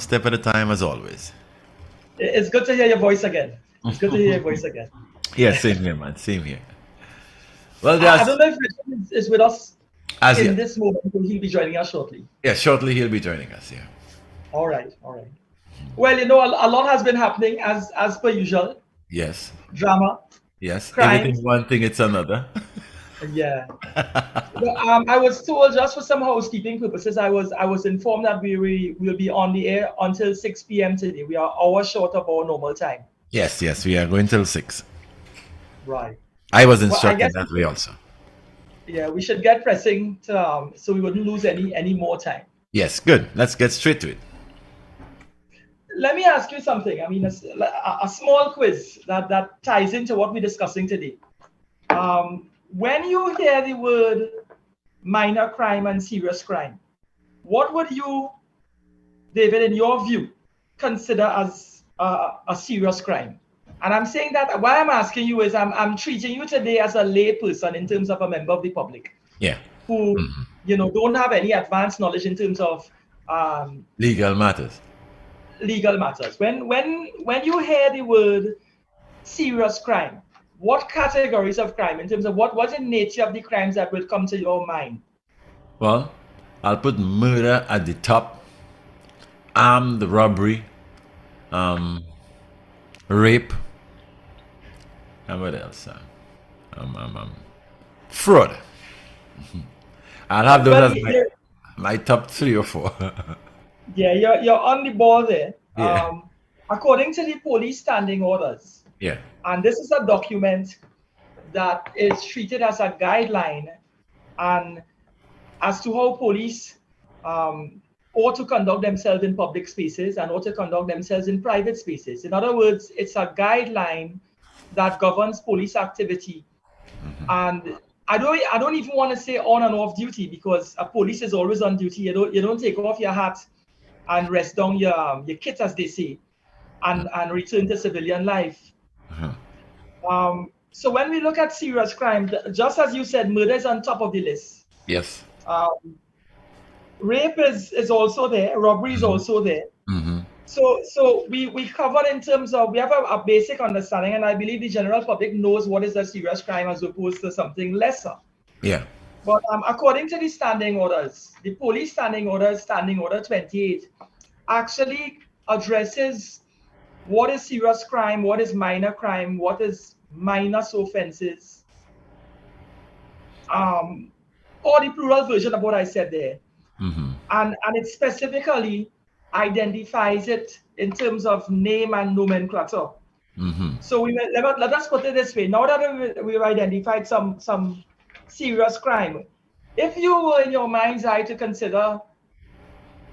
step at a time, as always. It's good to hear your voice again. It's good to hear your voice again. Yeah, same here, man. Same here. Well, I that's don't know if Richard is with us as in yet. this moment, but he'll be joining us shortly. Yeah, shortly he'll be joining us. Yeah. All right, all right. Well, a lot has been happening as per usual. Yes. Drama, Yes. Everything crimes. one thing, it's another. Yeah. Well, I was told, just for some housekeeping purposes, I was informed that we will be on the air until 6 p.m. today. We are hours short of our normal time. Yes, yes, we are going till 6. Right. I was Well, I instructed guess that way also. yeah, we should get pressing so we wouldn't lose any more time. Yes, good. Let's get straight to it. Let me ask you something. I mean, a small quiz that ties into what we're discussing today. When you hear the word minor crime and serious crime, what would you, David, in your view, consider as a serious crime? And I'm saying that why I'm asking you is I'm treating you today as a lay person in terms of a member of the public Yeah. who, don't have any advanced knowledge in terms of Legal matters. legal matters. When you hear the word serious crime, what categories of crime in terms of what's the nature of the crimes that would come to your mind? Well, I'll put murder at the top, armed robbery, rape, and what else? Fraud. I'll have those Well, as my top 3 or 4. yeah, you're on the ball there. Yeah. According to the police standing orders, Yeah. and this is a document that is treated as a guideline and as to how police ought to conduct themselves in public spaces and ought to conduct themselves in private spaces. In other words, it's a guideline that governs police activity. And I don't even want to say on and off duty, because a police is always on duty. You don't take off your hat and rest down your kit, as they say, and return to civilian life. So when we look at serious crime, just as you said, murder is on top of the list. Yes. Rape is also there. Robbery is also there. So we cover in terms of, we have a basic understanding, and I believe the general public knows what is a serious crime as opposed to something lesser. Yeah. But according to the standing orders, the police standing orders, Standing Order 28, actually addresses what is serious crime, what is minor crime, what is minor offenses, or the plural version of what I said there. And it specifically identifies it in terms of name and nomenclature. So let us put it this way. Now that we've identified some serious crime, if you were in your mind's eye to consider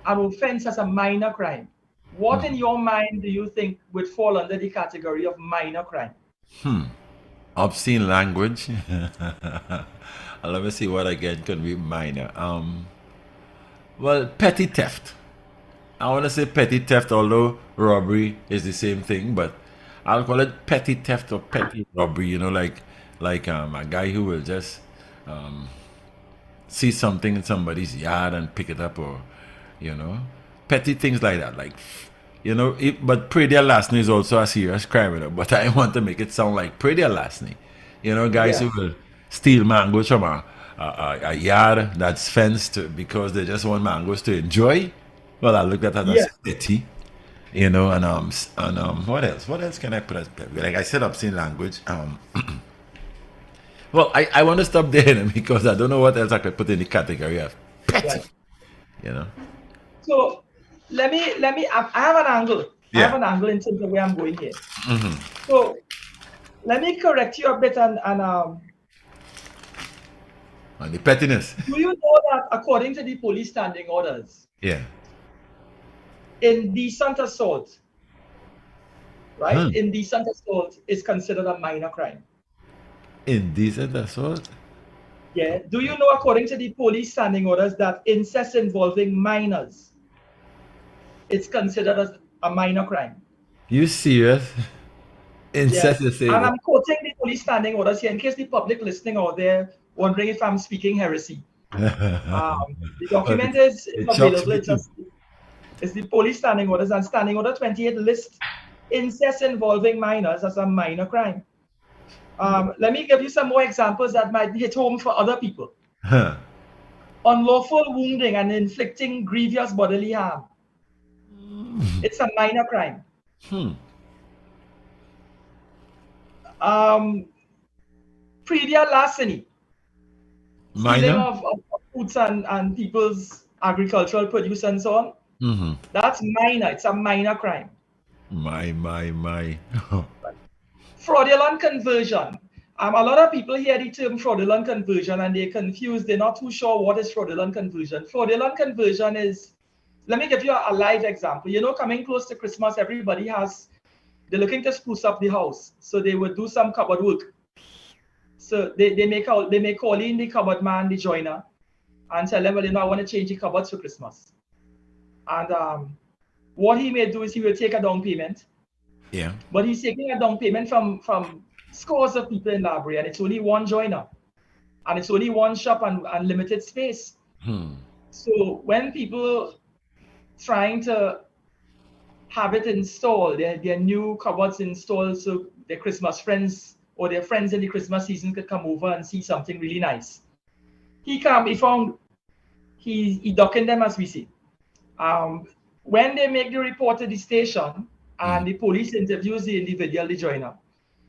an offense as a minor crime, what in your mind do you think would fall under the category of minor crime? Obscene language. Let me see what again could be minor. Well, petty theft. I want to say petty theft, although robbery is the same thing, but I'll call it petty theft or petty robbery. Like a guy who will just see something in somebody's yard and pick it up, or petty things like that. Like but pray their larceny is also a serious crime. But I want to make it sound like pray their larceny. Guys who will steal mangoes from a yard that's fenced because they just want mangoes to enjoy. Well, I look at that as petty, and what else? What else can I put as petty? Like I said, obscene language. Well, I want to stop there because I don't know what else I could put in the category of petty. Right. So let me. I have an angle. I have an angle in terms of where I'm going here. So let me correct you a bit on the pettiness. Do you know that according to the police standing orders? Yeah. Indecent assault, right? Indecent assault is considered a minor crime. Indecent assault? Yeah. Do you know, according to the police standing orders, that incest involving minors, it's considered as a minor crime? You serious? Incest is and I'm quoting the police standing orders here in case the public listening out there wondering if I'm speaking heresy. The document is available. It's the police standing orders, and standing order 28 lists incest involving minors as a minor crime. Let me give you some more examples that might hit home for other people. Huh. Unlawful wounding and inflicting grievous bodily harm. It's a minor crime. Predial larceny. Stealing Minor? of foods and people's agricultural produce and so on. That's minor. It's a minor crime. My. Fraudulent conversion. A lot of people hear the term fraudulent conversion and they're confused. They're not too sure what is fraudulent conversion. Fraudulent conversion is, let me give you a live example. You know, coming close to Christmas, they're looking to spruce up the house. So they would do some cupboard work. So they may call in the cupboard man, the joiner, and tell them, well, you know, I want to change the cupboards for Christmas. And what he may do is he will take a down payment. Yeah. But he's taking a down payment from scores of people in Library, and it's only one joiner. And it's only one shop and limited space. So when people trying to have it installed, their new cupboards installed so their Christmas friends or their friends in the Christmas season could come over and see something really nice. He ducking them, as we see. When they make the report to the station and the police interviews the individual, the joiner,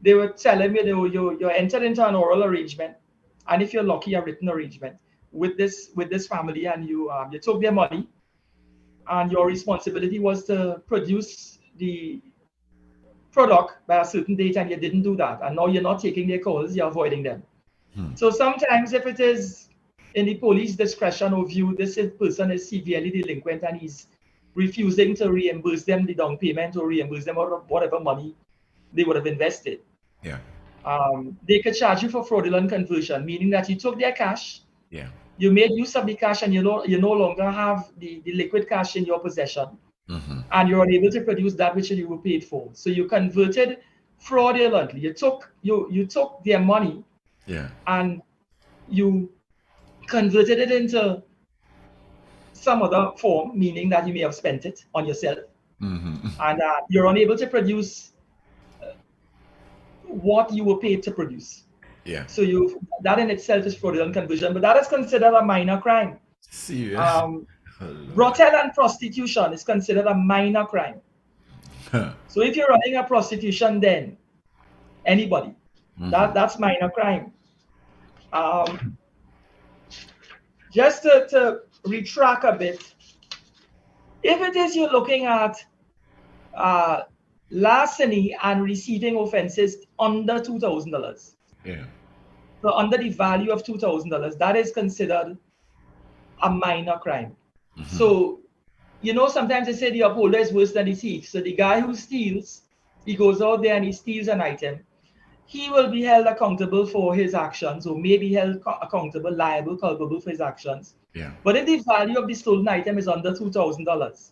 they will tell him, you entered into an oral arrangement, and if you're lucky, a written arrangement with this family, and you took their money, and your responsibility was to produce the product by a certain date, and you didn't do that, and now you're not taking their calls, you're avoiding them. So sometimes if it is in the police discretion or view, this person is severely delinquent and he's refusing to reimburse them the down payment or reimburse them out of whatever money they would have invested. Yeah. They could charge you for fraudulent conversion, meaning that you took their cash, you made use of the cash, and you no longer have the liquid cash in your possession, and you're unable to produce that which you were paid for. So you converted fraudulently. You took their money, and you converted it into some other form, meaning that you may have spent it on yourself, and you're unable to produce what you were paid to produce. So that in itself is fraudulent conversion, but that is considered a minor crime. Serious? Brothel and prostitution is considered a minor crime. So if you're running a prostitution den, anybody, that's minor crime. Just to retract a bit, if it is you're looking at larceny and receiving offenses under $2,000, so under the value of $2,000, that is considered a minor crime. So, you know, sometimes they say the upholder is worse than the thief. So the guy who steals, he goes out there and he steals an item, he will be held accountable for his actions, or may be held accountable, liable, culpable for his actions. But if the value of the stolen item is under $2,000,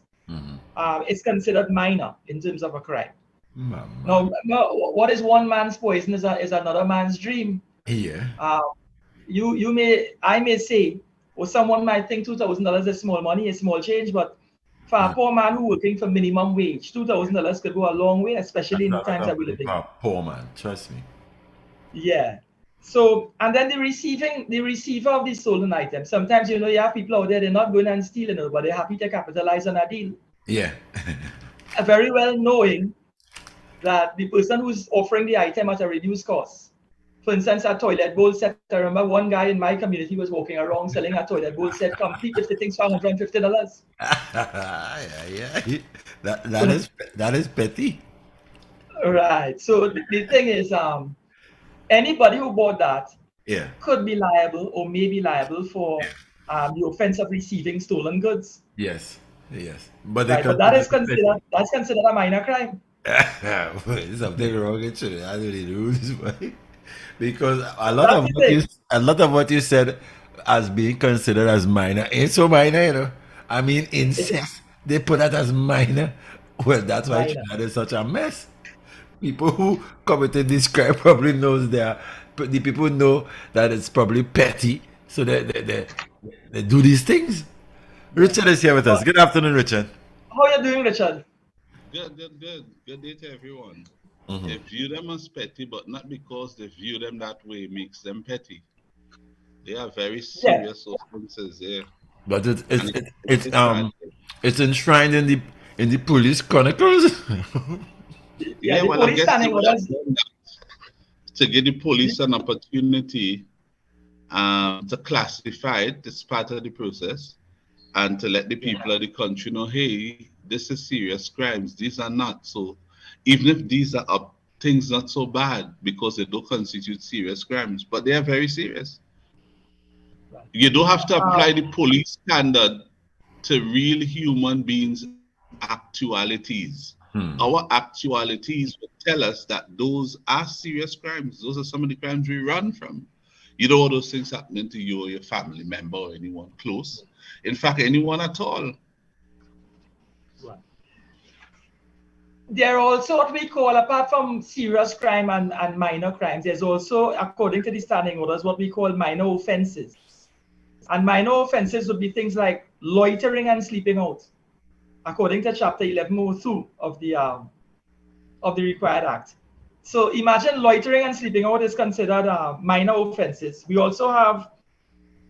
it's considered minor in terms of a crime. Now, what is one man's poison is another man's dream. I may say, or someone might think $2,000 is small money, is small change, but for a poor man who working for minimum wage, $2,000 could go a long way, especially in the times that we live in. Poor man, trust me. So, and then the receiver of the stolen item. Sometimes, you know, you have people out there, they're not going and stealing it, but they're happy to capitalize on a deal. Very well knowing that the person who's offering the item at a reduced cost. For instance, a toilet bowl set. I remember one guy in my community was walking around selling a toilet bowl set complete with fittings for $150. That is petty. Right. So the thing is, anybody who bought that could be liable or may be liable for the offense of receiving stolen goods. Yes. But that is considered a minor crime. There's something wrong with you. I don't really do this, right? Because a lot of what you said as being considered as minor ain't so minor, you know. I mean, incest, they put that as minor. Well, that's why Trinidad is such a mess. People who committed this crime probably knows the people know that it's probably petty, so they do these things. Richard is here with us. Good afternoon, Richard. How are you doing, Richard? Good, good, good. Good day to everyone. They Mhm. view them as petty, but not because they view them that way makes them petty. They are very Yeah, serious offenses, yeah. But And it's tragic. it's enshrined in the police chronicles. yeah. Yeah, The well, I police guess they standing would have orders. done that to give the police an opportunity to classify it as part of the process and to let the Yeah, people of the country know, hey, this is serious crimes. These are not. So even if these are things not so bad because they don't constitute serious crimes, but they are very serious. right. You don't have to apply Um, the police standard to real human beings' actualities. Our Hmm. actualities would tell us that those are serious crimes. Those are some of the crimes we run from. You don't want those things happening to you or your family member or anyone close. In fact, anyone at all. right. There are also what we call, apart from serious crime and minor crimes, there's also, according to the standing orders, what we call minor offenses. And minor offenses would be things like loitering and sleeping out, according to Chapter 1102 of the required act. So imagine loitering and sleeping out is considered minor offenses. We also have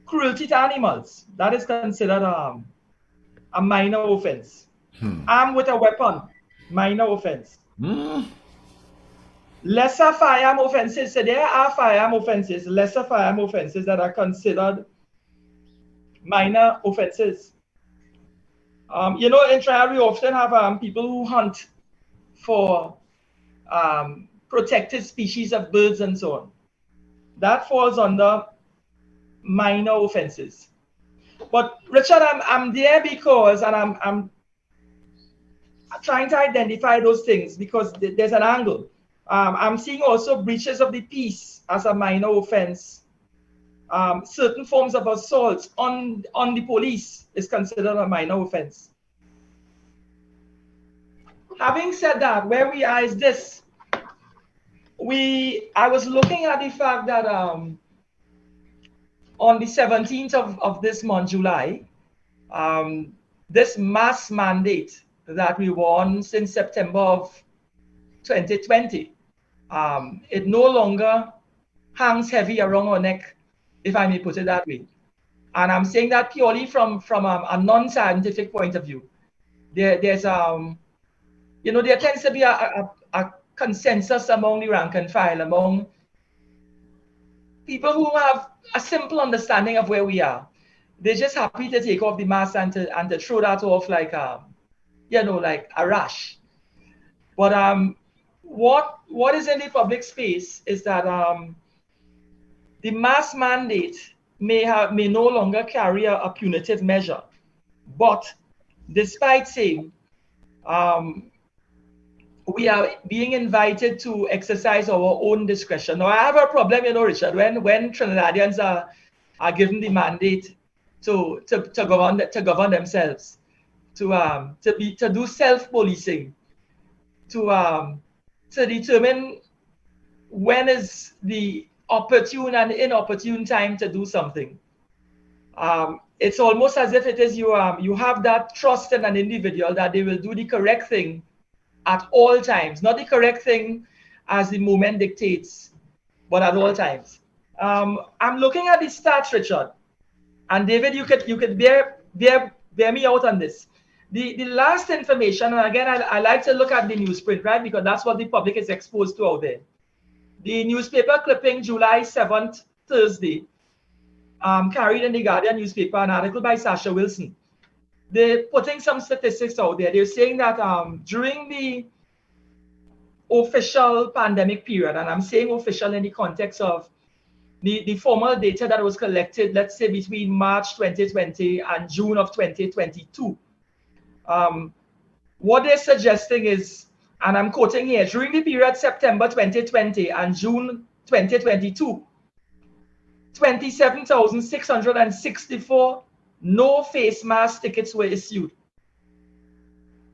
cruelty to animals. That is considered a minor offense. Armed with a weapon, minor offense. Hmm. Lesser firearm offenses. So there are firearm offenses, lesser firearm offenses that are considered minor offenses. In trial, we often have people who hunt for protected species of birds and so on. That falls under minor offenses. But Richard, I'm there because, and I'm trying to identify those things because there's an angle. I'm seeing also breaches of the peace as a minor offense. Certain forms of assault on the police is considered a minor offense. Having said that, where we are is this. I was looking at the fact that on the 17th of this month, July, um, this mass mandate that we won since September of 2020, it no longer hangs heavy around our neck, if I may put it that way. And I'm saying that purely from a non-scientific point of view. There tends to be a consensus among the rank and file, among people who have a simple understanding of where we are. They're just happy to take off the mask and to throw that off like like a rash. But what is in the public space is that the mask mandate may no longer carry a punitive measure. But despite saying we are being invited to exercise our own discretion. Now I have a problem, Richard, when Trinidadians are given the mandate to govern themselves, to do self-policing, to determine when is the opportune and inopportune time to do something. It's almost as if it is you have that trust in an individual that they will do the correct thing at all times, not the correct thing as the moment dictates, but at all times. I'm looking at the stats, Richard, and David, you could bear me out on this. The last information, and again, I like to look at the newsprint, right, because that's what the public is exposed to out there. The newspaper clipping July 7th, Thursday, carried in the Guardian newspaper an article by Sasha Wilson. They're putting some statistics out there. They're saying that during the official pandemic period, and I'm saying official in the context of the formal data that was collected, let's say between March 2020 and June of 2022, what they're suggesting is, and I'm quoting here, during the period September 2020 and June 2022, 27,664 no face mask tickets were issued.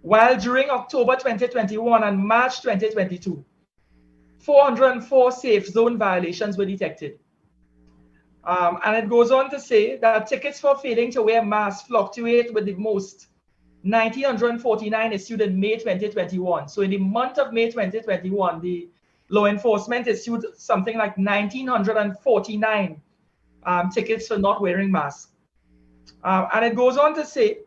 While during October 2021 and March 2022, 404 safe zone violations were detected. And it goes on to say that tickets for failing to wear masks fluctuate with the most 1,949 issued in May 2021. So in the month of May 2021, the law enforcement issued something like 1,949 tickets for not wearing masks. And it goes on to say,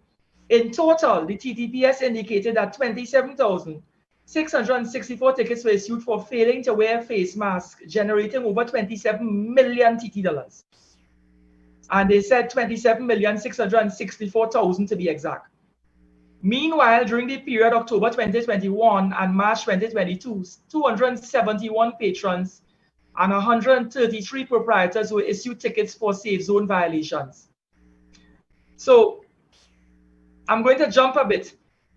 in total, the TTPS indicated that 27,664 tickets were issued for failing to wear face masks, generating over 27 million TT dollars. And they said 27,664,000 to be exact. Meanwhile, during the period October 2021 and March 2022, 271 patrons and 133 proprietors were issued tickets for safe zone violations. So I'm going to jump a bit.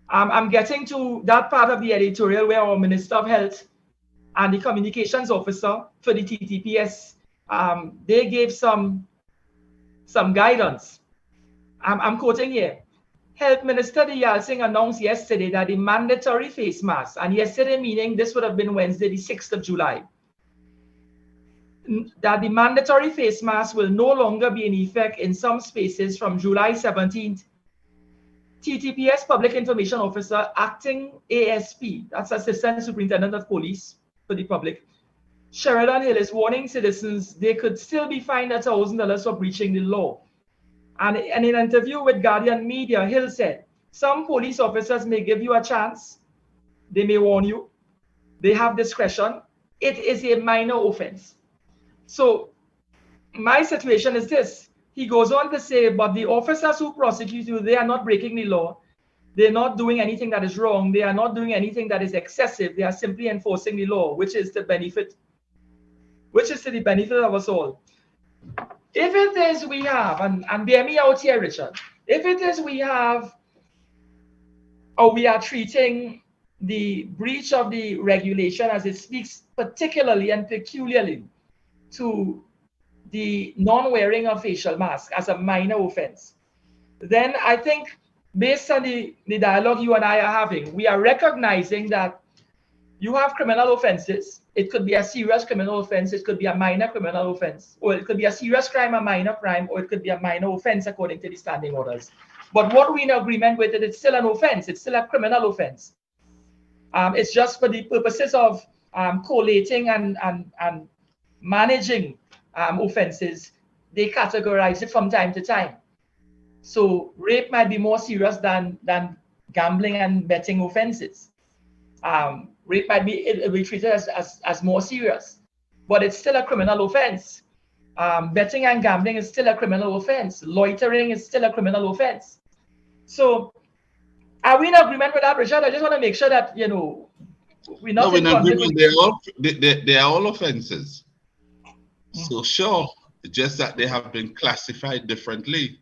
I'm getting to that part of the editorial where our Minister of Health and the communications officer for the TTPS, they gave some guidance. I'm quoting here. Health Minister Dayal Singh announced yesterday that the mandatory face mask, and yesterday meaning this would have been Wednesday, the 6th of July, that the mandatory face mask will no longer be in effect in some spaces from July 17th. TTPS Public Information Officer, Acting ASP, that's Assistant Superintendent of Police for the public, Sheridan Hill, is warning citizens they could still be fined $1,000 for breaching the law. And in an interview with Guardian Media, Hill said, some police officers may give you a chance. They may warn you. They have discretion. It is a minor offense. So my situation is this. He goes on to say, but the officers who prosecute you, they are not breaking the law. They're not doing anything that is wrong. They are not doing anything that is excessive. They are simply enforcing the law, which is to the benefit of us all. If it is we have, and bear me out here, Richard, if it is we have, or we are treating the breach of the regulation as it speaks particularly and peculiarly to the non-wearing of facial mask as a minor offense, then I think based on the dialogue you and I are having, we are recognizing that you have criminal offenses. It could be a serious criminal offense, it could be a minor criminal offense, or it could be a serious crime, a minor crime, or it could be a minor offense according to the standing orders. But what we're in agreement with it, it's still an offense, it's still a criminal offense. It's just for the purposes of collating and managing offenses, they categorize it from time to time. So rape might be more serious than gambling and betting offenses. Rape might be treated as more serious, but it's still a criminal offense. Betting and gambling is still a criminal offense. Loitering is still a criminal offense. So are we in agreement with that, Richard? I just want to make sure that, we're not in agreement. They are all offenses. So sure, just that they have been classified differently,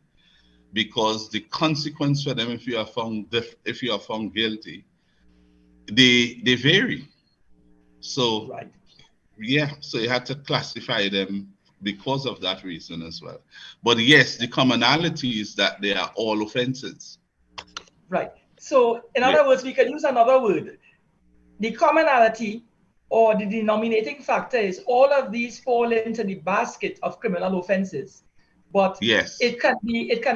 because the consequence for them if you are found guilty, they vary. So right. Yeah, so you had to classify them because of that reason as well. But yes, the commonality is that they are all offenses. Right. So in other words, we can use another word. The commonality or the denominating factor is all of these fall into the basket of criminal offenses. But yes, it can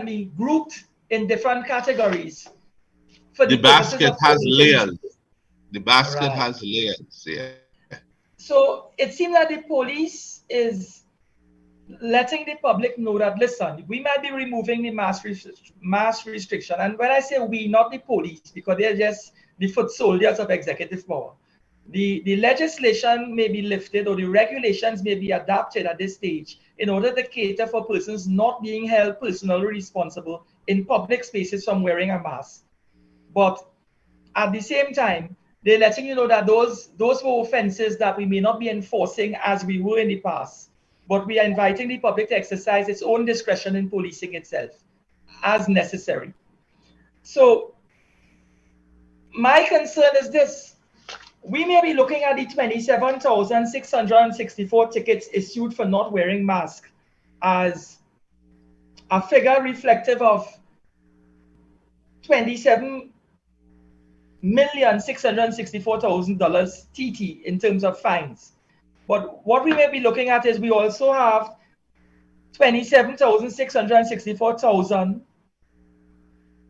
be grouped in different categories. For the basket has layers. The basket right. has layers, yeah. So it seems that the police is letting the public know that, listen, we might be removing the mask restriction. And when I say we, not the police, because they're just the foot soldiers of executive power. The legislation may be lifted or the regulations may be adapted at this stage in order to cater for persons not being held personally responsible in public spaces from wearing a mask. But at the same time, they're letting you know that those were offenses that we may not be enforcing as we were in the past, but we are inviting the public to exercise its own discretion in policing itself as necessary. So my concern is this. We may be looking at the 27,664 tickets issued for not wearing masks as a figure reflective of $27,664,000 TT in terms of fines. But what we may be looking at is we also have 27,664,000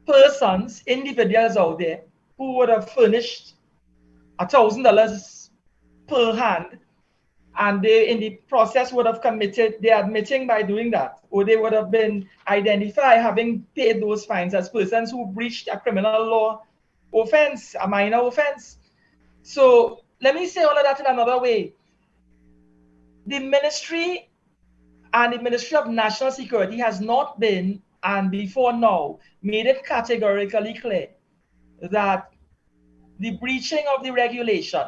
persons, individuals out there who would have furnished $1,000 per hand, and they in the process would have committed, they're admitting by doing that, or they would have been identified having paid those fines as persons who breached a criminal law offense, a minor offense. So let me say all of that in another way. The ministry and the Ministry of National Security has not been, and before now, made it categorically clear that the breaching of the regulation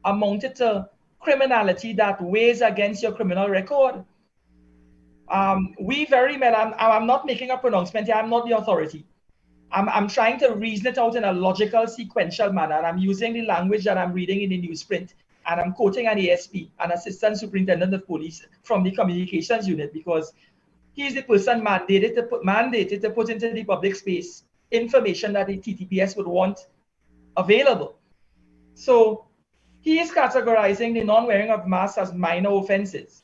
amounted to criminality that weighs against your criminal record. We very well, I'm not making a pronouncement here, I'm not the authority. I'm trying to reason it out in a logical, sequential manner, and I'm using the language that I'm reading in the newsprint, and I'm quoting an ASP, an Assistant Superintendent of Police from the Communications Unit, because he's the person mandated to put into the public space information that the TTPS would want available. So he is categorizing the non-wearing of masks as minor offenses.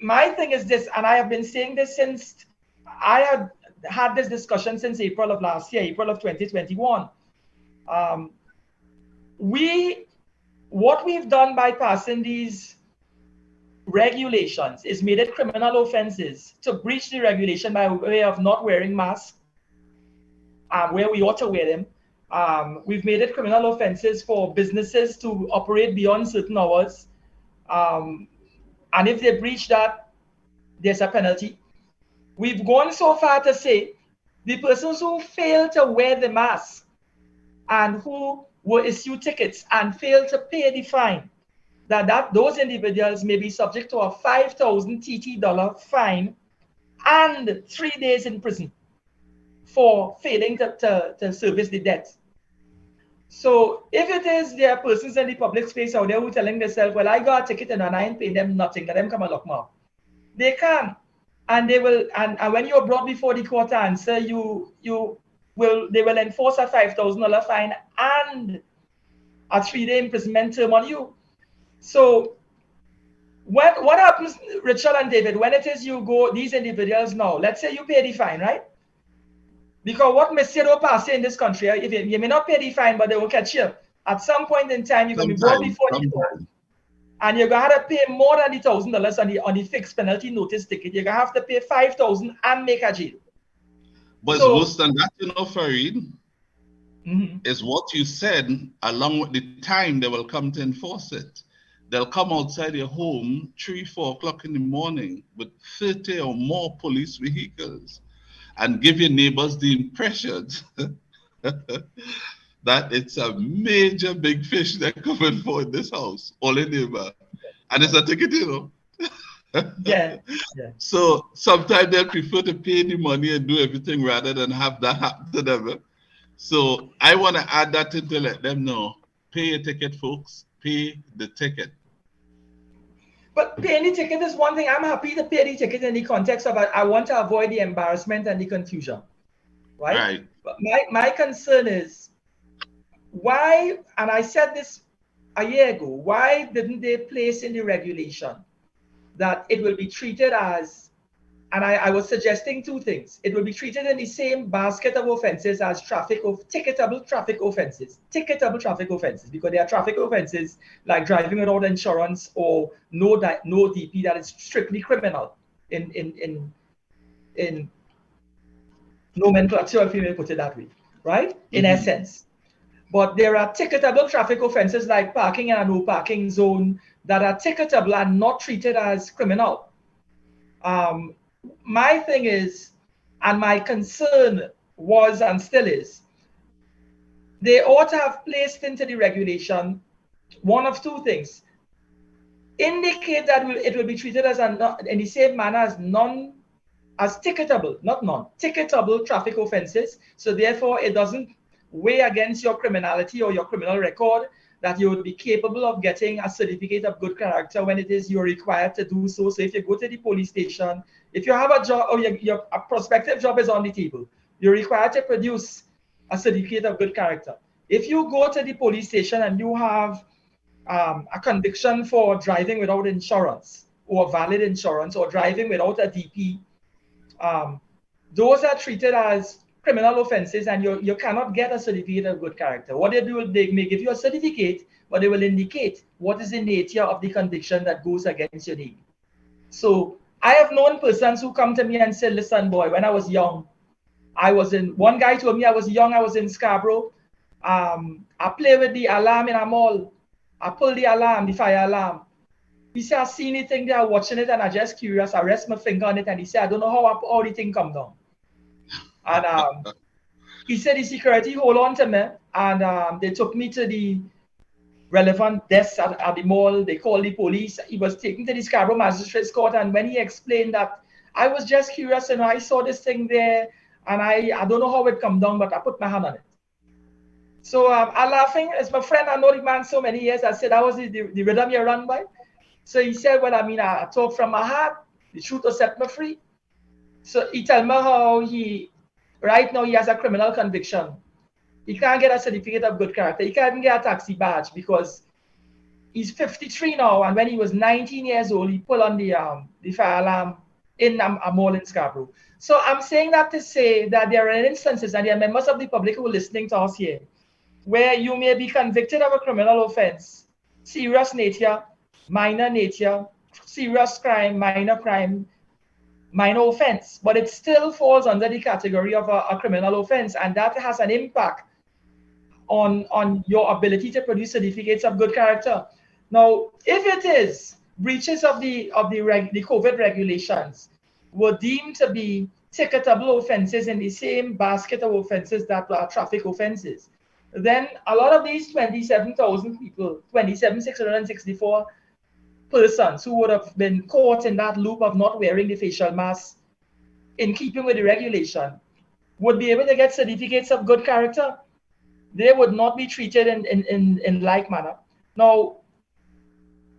My thing is this, and I have been saying this since I had this discussion since April of last year, April of 2021. What we've done by passing these regulations is made it criminal offenses to breach the regulation by way of not wearing masks where we ought to wear them. We've made it criminal offenses for businesses to operate beyond certain hours. And if they breach that, there's a penalty. We've gone so far to say the persons who fail to wear the mask and who were issued tickets and fail to pay the fine, that those individuals may be subject to a 5,000 TT fine and 3 days in prison for failing to service the debt. So if it is there are persons in the public space out there who are telling themselves, well, I got a ticket and I ain't paying them nothing, let them come and lock me up. They can. And they will, and when you're brought before the court to answer, they will enforce a $5,000 fine and a 3-day imprisonment term on you. So what happens, Richard and David, when it is you go, these individuals now, let's say you pay the fine, right? Because what Mr. don't pass in this country, if you may not pay the fine, but they will catch you. At some point in time, you're going to be brought before the court, and you're going to have to pay more than the $1,000 on the fixed penalty notice ticket. You're going to have to pay $5,000 and make a jail. But it's worse than that, you know, Farid. Is what you said, along with the time they will come to enforce it. They'll come outside your home 3, 4 o'clock in the morning with 30 or more police vehicles and give your neighbors the impression that it's a major big fish they're coming for in this house, only neighbor. And it's a ticket, you know. Yeah. So sometimes they prefer to pay the money and do everything rather than have that happen to them. So I want to add that in to let them know, pay your ticket, folks, pay the ticket. But paying the ticket is one thing. I'm happy to pay the ticket in the context of I want to avoid the embarrassment and the confusion, right? But my concern is why, and I said this a year ago, why didn't they place in the regulation that it will be treated as, and I was suggesting 2 things. It will be treated in the same basket of offenses as ticketable traffic offenses. Ticketable traffic offenses, because there are traffic offenses like driving without insurance or no DP that is strictly criminal in nomenclature, if you may put it that way, right? In essence. But there are ticketable traffic offenses like parking in a no parking zone that are ticketable and not treated as criminal. My thing is, and my concern was and still is, they ought to have placed into the regulation one of 2 things. Indicate that it will be treated as in the same manner as ticketable traffic offenses. So therefore, it doesn't weigh against your criminality or your criminal record, that you would be capable of getting a certificate of good character when it is you're required to do so. So if you go to the police station, if you have a job or a prospective job is on the table, you're required to produce a certificate of good character. If you go to the police station and you have a conviction for driving without insurance or valid insurance or driving without a DP, those are treated as criminal offenses and you cannot get a certificate of good character. What they do, they may give you a certificate, but they will indicate what is the nature of the conviction that goes against your name. So I have known persons who come to me and say, listen, boy, when I was young, one guy told me I was young, I was in Scarborough. I play with the alarm in a mall. I pull the alarm, the fire alarm. He said, I seen the thing there, watching it, and I just curious. I rest my finger on it, and he said, I don't know how the thing come down. And he said the security hold on to me, and they took me to the relevant desk at the mall. They called the police. He was taken to the Scarborough Magistrates Court, and when he explained that, I was just curious, and I saw this thing there, and I don't know how it come down, but I put my hand on it. So I'm laughing. As my friend, I know the man so many years. I said, that was the rhythm you run by. So he said, well, I mean, I talk from my heart. The truth will set me free. So he told me how right now he has a criminal conviction. He can't get a certificate of good character. He can't even get a taxi badge because he's 53 now. And when he was 19 years old, he pulled on the fire alarm in a mall in Scarborough. So I'm saying that to say that there are instances, and there are members of the public who are listening to us here, where you may be convicted of a criminal offense, serious nature, minor nature, serious crime, minor offense, but it still falls under the category of a criminal offense, and that has an impact on your ability to produce certificates of good character. Now, if it is breaches of the COVID regulations were deemed to be ticketable offenses in the same basket of offenses that are traffic offenses, then a lot of these 27,000 people, 27,664 persons who would have been caught in that loop of not wearing the facial mask in keeping with the regulation would be able to get certificates of good character. They would not be treated in like manner. Now,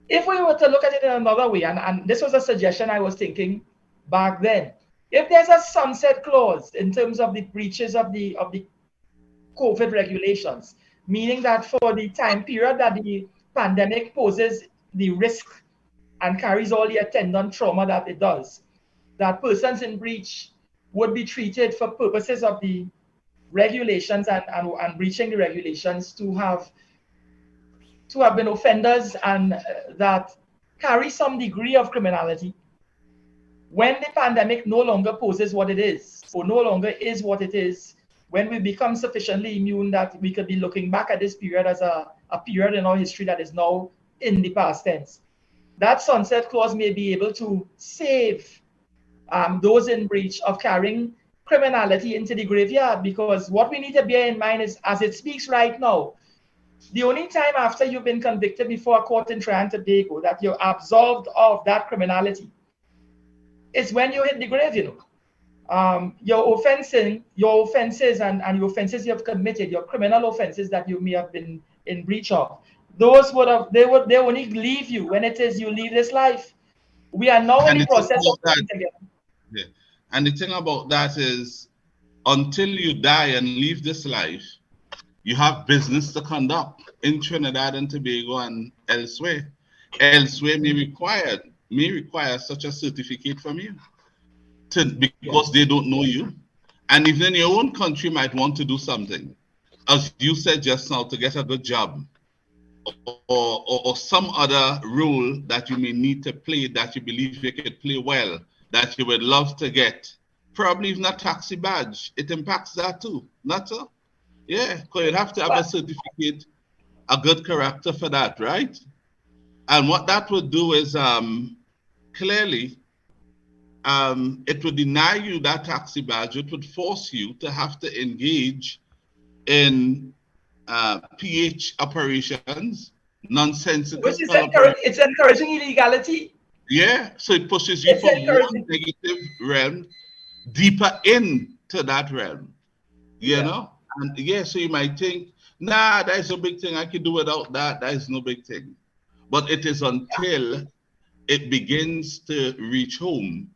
if we were to look at it in another way, and this was a suggestion I was thinking back then, if there's a sunset clause in terms of the breaches of the COVID regulations, meaning that for the time period that the pandemic poses the risk and carries all the attendant trauma that it does, that persons in breach would be treated for purposes of the regulations and breaching the regulations to have been offenders and that carry some degree of criminality. When the pandemic no longer poses what it is, or no longer is what it is, when we become sufficiently immune that we could be looking back at this period as a period in our history that is now in the past tense, that sunset clause may be able to save those in breach of carrying criminality into the graveyard. Because what we need to bear in mind is, as it speaks right now, the only time after you've been convicted before a court in Trinidad and Tobago that you're absolved of that criminality is when you hit the grave, you know. Your offenses and your offenses you have committed, your criminal offenses that you may have been in breach of, those they only leave you when it is you leave this life. We are now in the process of coming together. Yeah. And the thing about that is, until you die and leave this life, you have business to conduct in Trinidad and Tobago and elsewhere. Elsewhere may require such a certificate from you because they don't know you. And even in your own country might want to do something, as you said just now, to get a good job or some other role that you may need to play that you believe you could play well, that you would love to get. Probably even a taxi badge. It impacts that too, not so? Yeah, because you'd have to have a certificate, a good character for that, right? And what that would do is clearly it would deny you that taxi badge. It would force you to have to engage in PH operations, nonsensical. Which is it's encouraging illegality. Yeah, so it pushes you from one negative realm deeper into that realm, you know? And yeah, so you might think, nah, that's a big thing. I can do without that. That is no big thing. But it is until it begins to reach home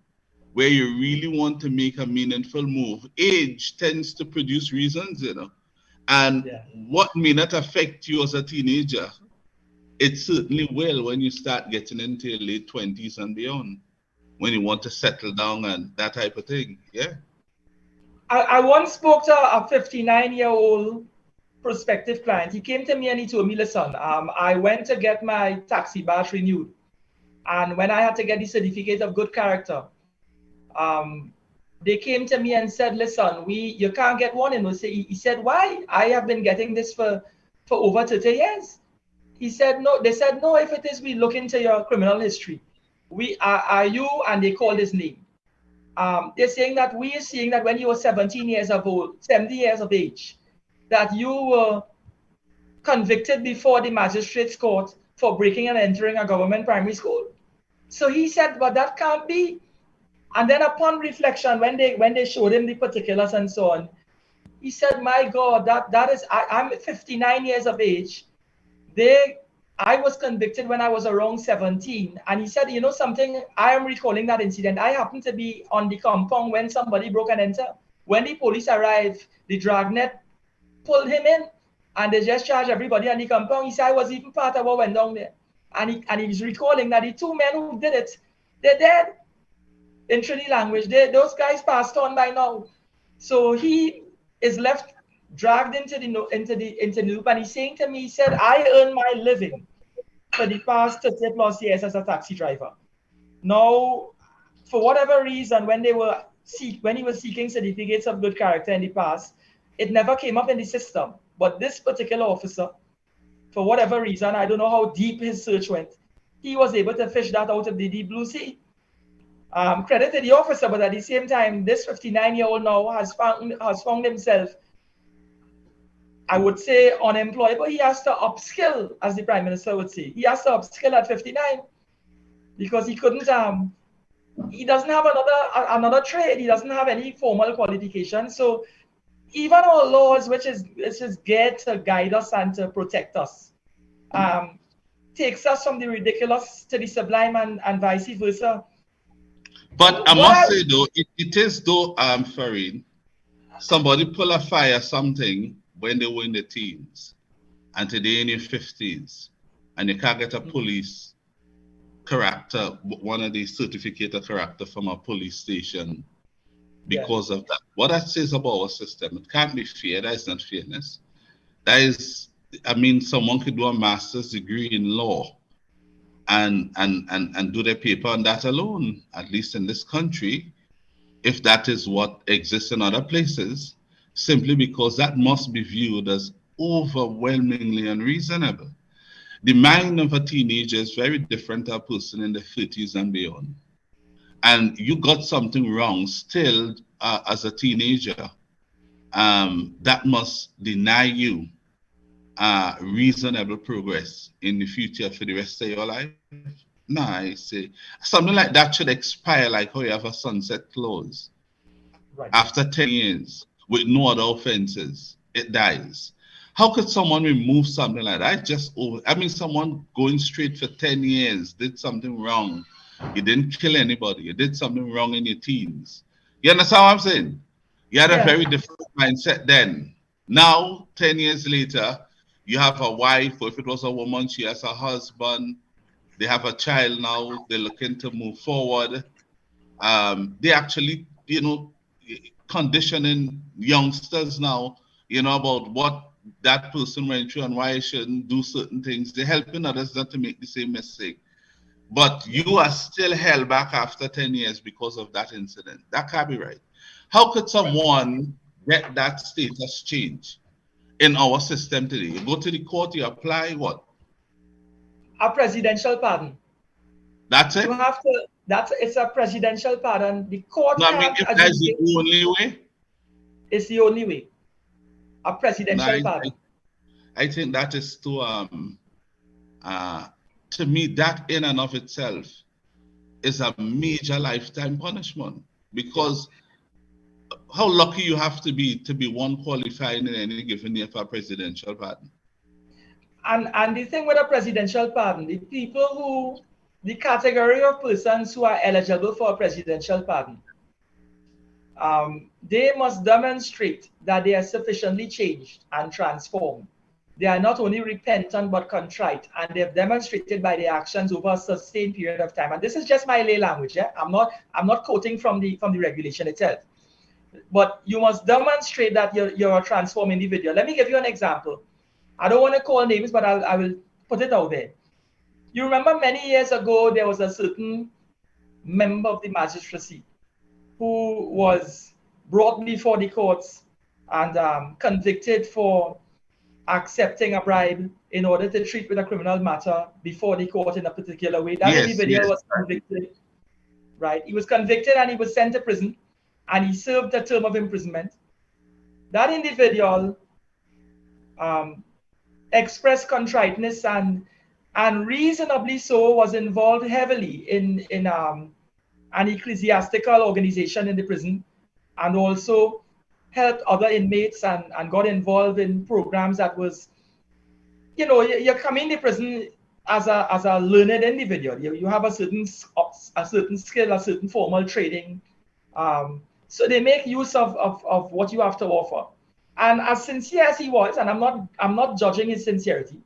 where you really want to make a meaningful move. Age tends to produce reasons, you know. And what may not affect you as a teenager, it certainly will when you start getting into your late 20s and beyond, when you want to settle down and that type of thing. Yeah. I once spoke to a 59-year-old prospective client. He came to me and he told me, listen, I went to get my taxi badge renewed. And when I had to get the certificate of good character, they came to me and said, listen, you can't get one. And he said, why? I have been getting this for over 30 years. He said, no. They said, no, if it is, we look into your criminal history. We are you? And they called his name. They're saying that we are seeing that when you were 17 years of old, 70 years of age, that you were convicted before the magistrate's court for breaking and entering a government primary school. So he said, but that can't be. And then upon reflection, when they showed him the particulars and so on, he said, my God, that is, I'm 59 years of age. I was convicted when I was around 17. And he said, you know something, I am recalling that incident. I happened to be on the compound when somebody broke and entered. When the police arrived, the dragnet pulled him in and they just charged everybody on the compound. He said, I was even part of what went down there. And he was recalling that the two men who did it, they're dead. In Trini language, those guys passed on by now. So he is left dragged into the loop, and he's saying to me, he said, I earn my living for the past 30 plus years as a taxi driver. Now, for whatever reason, when he was seeking certificates of good character in the past, it never came up in the system. But this particular officer, for whatever reason, I don't know how deep his search went, he was able to fish that out of the deep blue sea. Credit to the officer, but at the same time, this 59-year-old now has found himself, I would say, unemployed, but he has to upskill, as the Prime Minister would say. He has to upskill at 59 because he couldn't, he doesn't have another trade. He doesn't have any formal qualification. So even our laws, which is geared to guide us and to protect us, takes us from the ridiculous to the sublime and vice versa. But I must say though, it is though, Farid, somebody pull a fire something when they were in the teens and today in your 50s, and you can't get a police character, one of the certificate of character from a police station because of that. What that says about our system, it can't be fair. That is not fairness. That is, I mean, someone could do a master's degree in law and do their paper on that alone, at least in this country, if that is what exists in other places, simply because that must be viewed as overwhelmingly unreasonable. The mind of a teenager is very different to a person in the 30s and beyond. And you got something wrong still as a teenager, that must deny you reasonable progress in the future for the rest of your life. No, I say something like that should expire, like how you have a sunset clause. Right. After 10 years with no other offenses, it dies. How could someone remove something like that? I mean, someone going straight for 10 years did something wrong. You didn't kill anybody. You did something wrong in your teens. You understand what I'm saying? You had a very different mindset then. Now, 10 years later, you have a wife, or if it was a woman, she has a husband. They have a child now. They're looking to move forward. They actually, conditioning youngsters now, about what that person went through and why I shouldn't do certain things. They're helping others not to make the same mistake. But you are still held back after 10 years because of that incident. That can't be right. How could someone get that status change in our system today? You go to the court, you apply what? A presidential pardon. That's it? You have to, it's a presidential pardon. The court if that's the only way? It's the only way. A presidential pardon. I think that is to me, that in and of itself is a major lifetime punishment, because how lucky you have to be one qualifying in any given year for a presidential pardon. And the thing with a presidential pardon, the category of persons who are eligible for a presidential pardon, they must demonstrate that they are sufficiently changed and transformed. They are not only repentant but contrite, and they have demonstrated by their actions over a sustained period of time. And this is just my lay language. Yeah? I'm not quoting from the regulation itself. but you must demonstrate that you're a transformed individual. Let me give you an example. I don't want to call names, but I will put it out there. You remember many years ago, there was a certain member of the magistracy who was brought before the courts and convicted for accepting a bribe in order to treat with a criminal matter before the court in a particular way. That Yes, individual yes. was convicted, right? He was convicted and he was sent to prison and he served a term of imprisonment. That individual expressed contriteness and reasonably so was involved heavily in an ecclesiastical organization in the prison, and also helped other inmates and got involved in programs that was, you come in the prison as a learned individual. You have a certain skill, a certain formal training. So they make use of what you have to offer. And as sincere as he was, and I'm not judging his sincerity,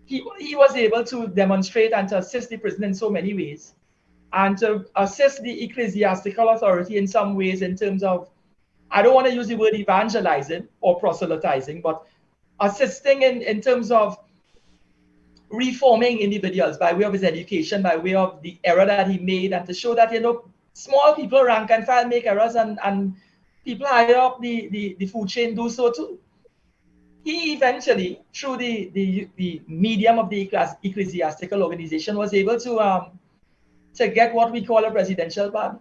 he was able to demonstrate and to assist the prison in so many ways, and to assist the ecclesiastical authority in some ways in terms of, I don't want to use the word evangelizing or proselytizing, but assisting in terms of reforming individuals by way of his education, by way of the error that he made, and to show that, small people, rank and file, make errors, and people higher up the food chain do so too. He eventually, through the medium of the ecclesiastical organization, was able to get what we call a presidential pardon.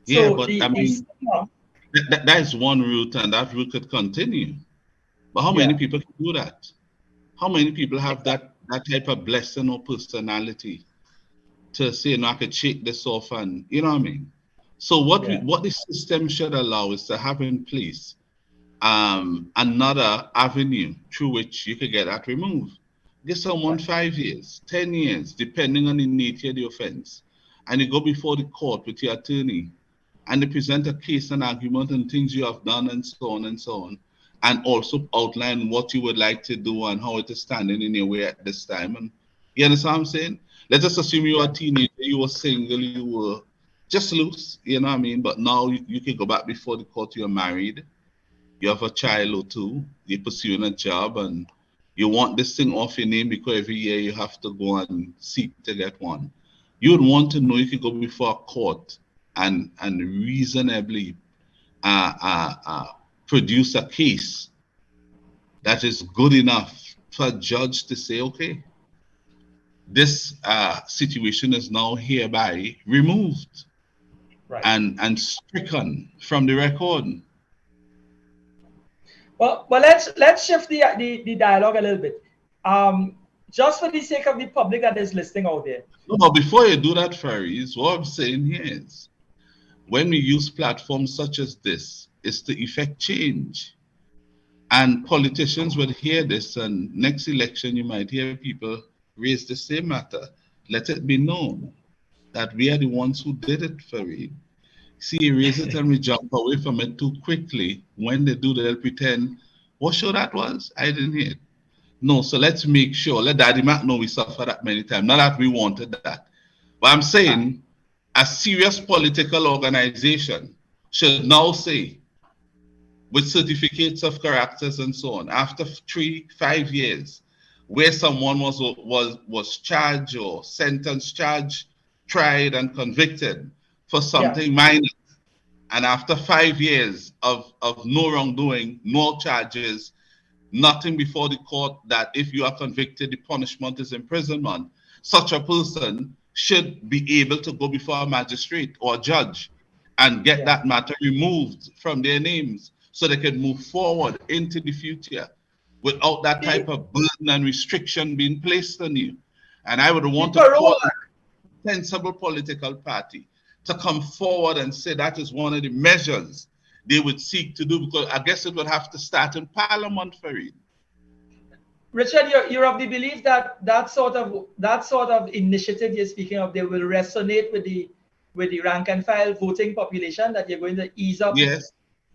Yeah, So but I mean, that is one route, and that route could continue. But how many people can do that? How many people have that type of blessing or personality to say, no, I could shake this off, and you know what I mean? So what the system should allow is to have in place another avenue through which you could get that removed. Give someone 5 years, 10 years, depending on the nature of the offense, and you go before the court with your attorney, and they present a case and argument and things you have done and so on and so on, and also outline what you would like to do and how it is standing in your way at this time. And you understand what I'm saying? Let's just assume you were a teenager, you were single, you were just loose, you know what I mean? But now you can go back before the court, you're married, you have a child or two, you're pursuing a job, and you want this thing off your name because every year you have to go and seek to get one. You would want to know you could go before a court and reasonably produce a case that is good enough for a judge to say, okay, this situation is now hereby removed and stricken from the record. Well, let's shift the dialogue a little bit. Just for the sake of the public that is listening out there. No, but before you do that, Faris, what I'm saying here is, when we use platforms such as this, is to effect change. And politicians would hear this, and next election you might hear people raise the same matter. Let it be known that we are the ones who did it, Farid. See, you raise it and we jump away from it too quickly. When they do, they'll pretend, what show that was? I didn't hear it. No, so let's make sure, let Daddy Mac know we suffered that many times. Not that we wanted that. But I'm saying a serious political organization should now say, with certificates of characters and so on, after 3-5 years, where someone was charged or sentenced, charged, tried, and convicted for something minor, and after 5 years of no wrongdoing, no charges, nothing before the court, that if you are convicted, the punishment is imprisonment, such a person should be able to go before a magistrate or a judge and get that matter removed from their names so they can move forward into the future without that type of burden and restriction being placed on you. And I would want to call a sensible political party to come forward and say that is one of the measures they would seek to do, because I guess it would have to start in Parliament, Farid. Richard, you're of the belief that that sort of initiative you're speaking of, they will resonate with the rank and file voting population, that you're going to ease up?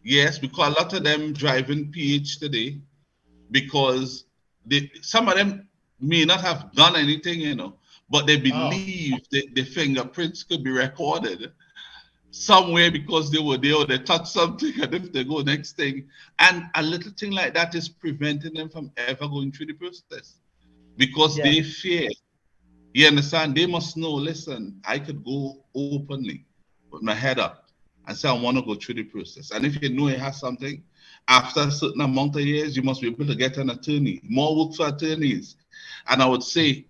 Yes, because a lot of them driving PH today, because some of them may not have done anything, but they believe that the fingerprints could be recorded. somewhere because they were there or they touched something, and if they go next thing, and a little thing like that is preventing them from ever going through the process because Yeah. they fear. You understand? They must know, listen, I could go openly with my head up and say I want to go through the process. And if you know it has something, after a certain amount of years, you must be able to get an attorney, more work for attorneys. And I would say,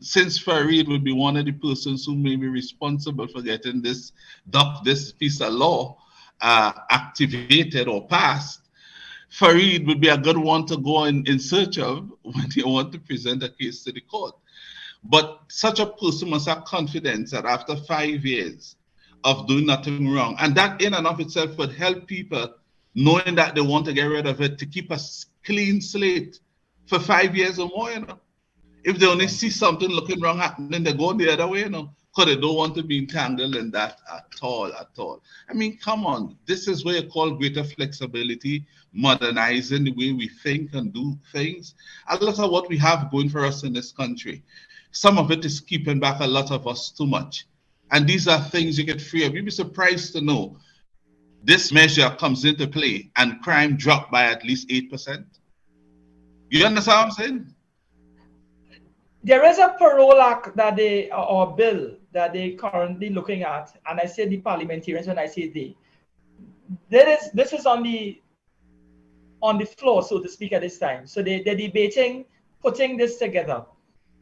since Farid would be one of the persons who may be responsible for getting this piece of law activated or passed, Farid would be a good one to go in search of when you want to present a case to the court. But such a person must have confidence that after 5 years of doing nothing wrong, and that in and of itself would help people knowing that they want to get rid of it to keep a clean slate for 5 years or more, If they only see something looking wrong happening, they go the other way, because they don't want to be entangled in that at all. I mean, come on. This is where you call greater flexibility, modernizing the way we think and do things. A lot of what we have going for us in this country, some of it is keeping back a lot of us too much. And these are things you get free of. You'd be surprised to know this measure comes into play and crime dropped by at least 8%. You understand what I'm saying? There is a parole act that they, or bill that they currently looking at, and I say the parliamentarians when I say they. This is on the floor, so to speak, at this time. So they're debating putting this together.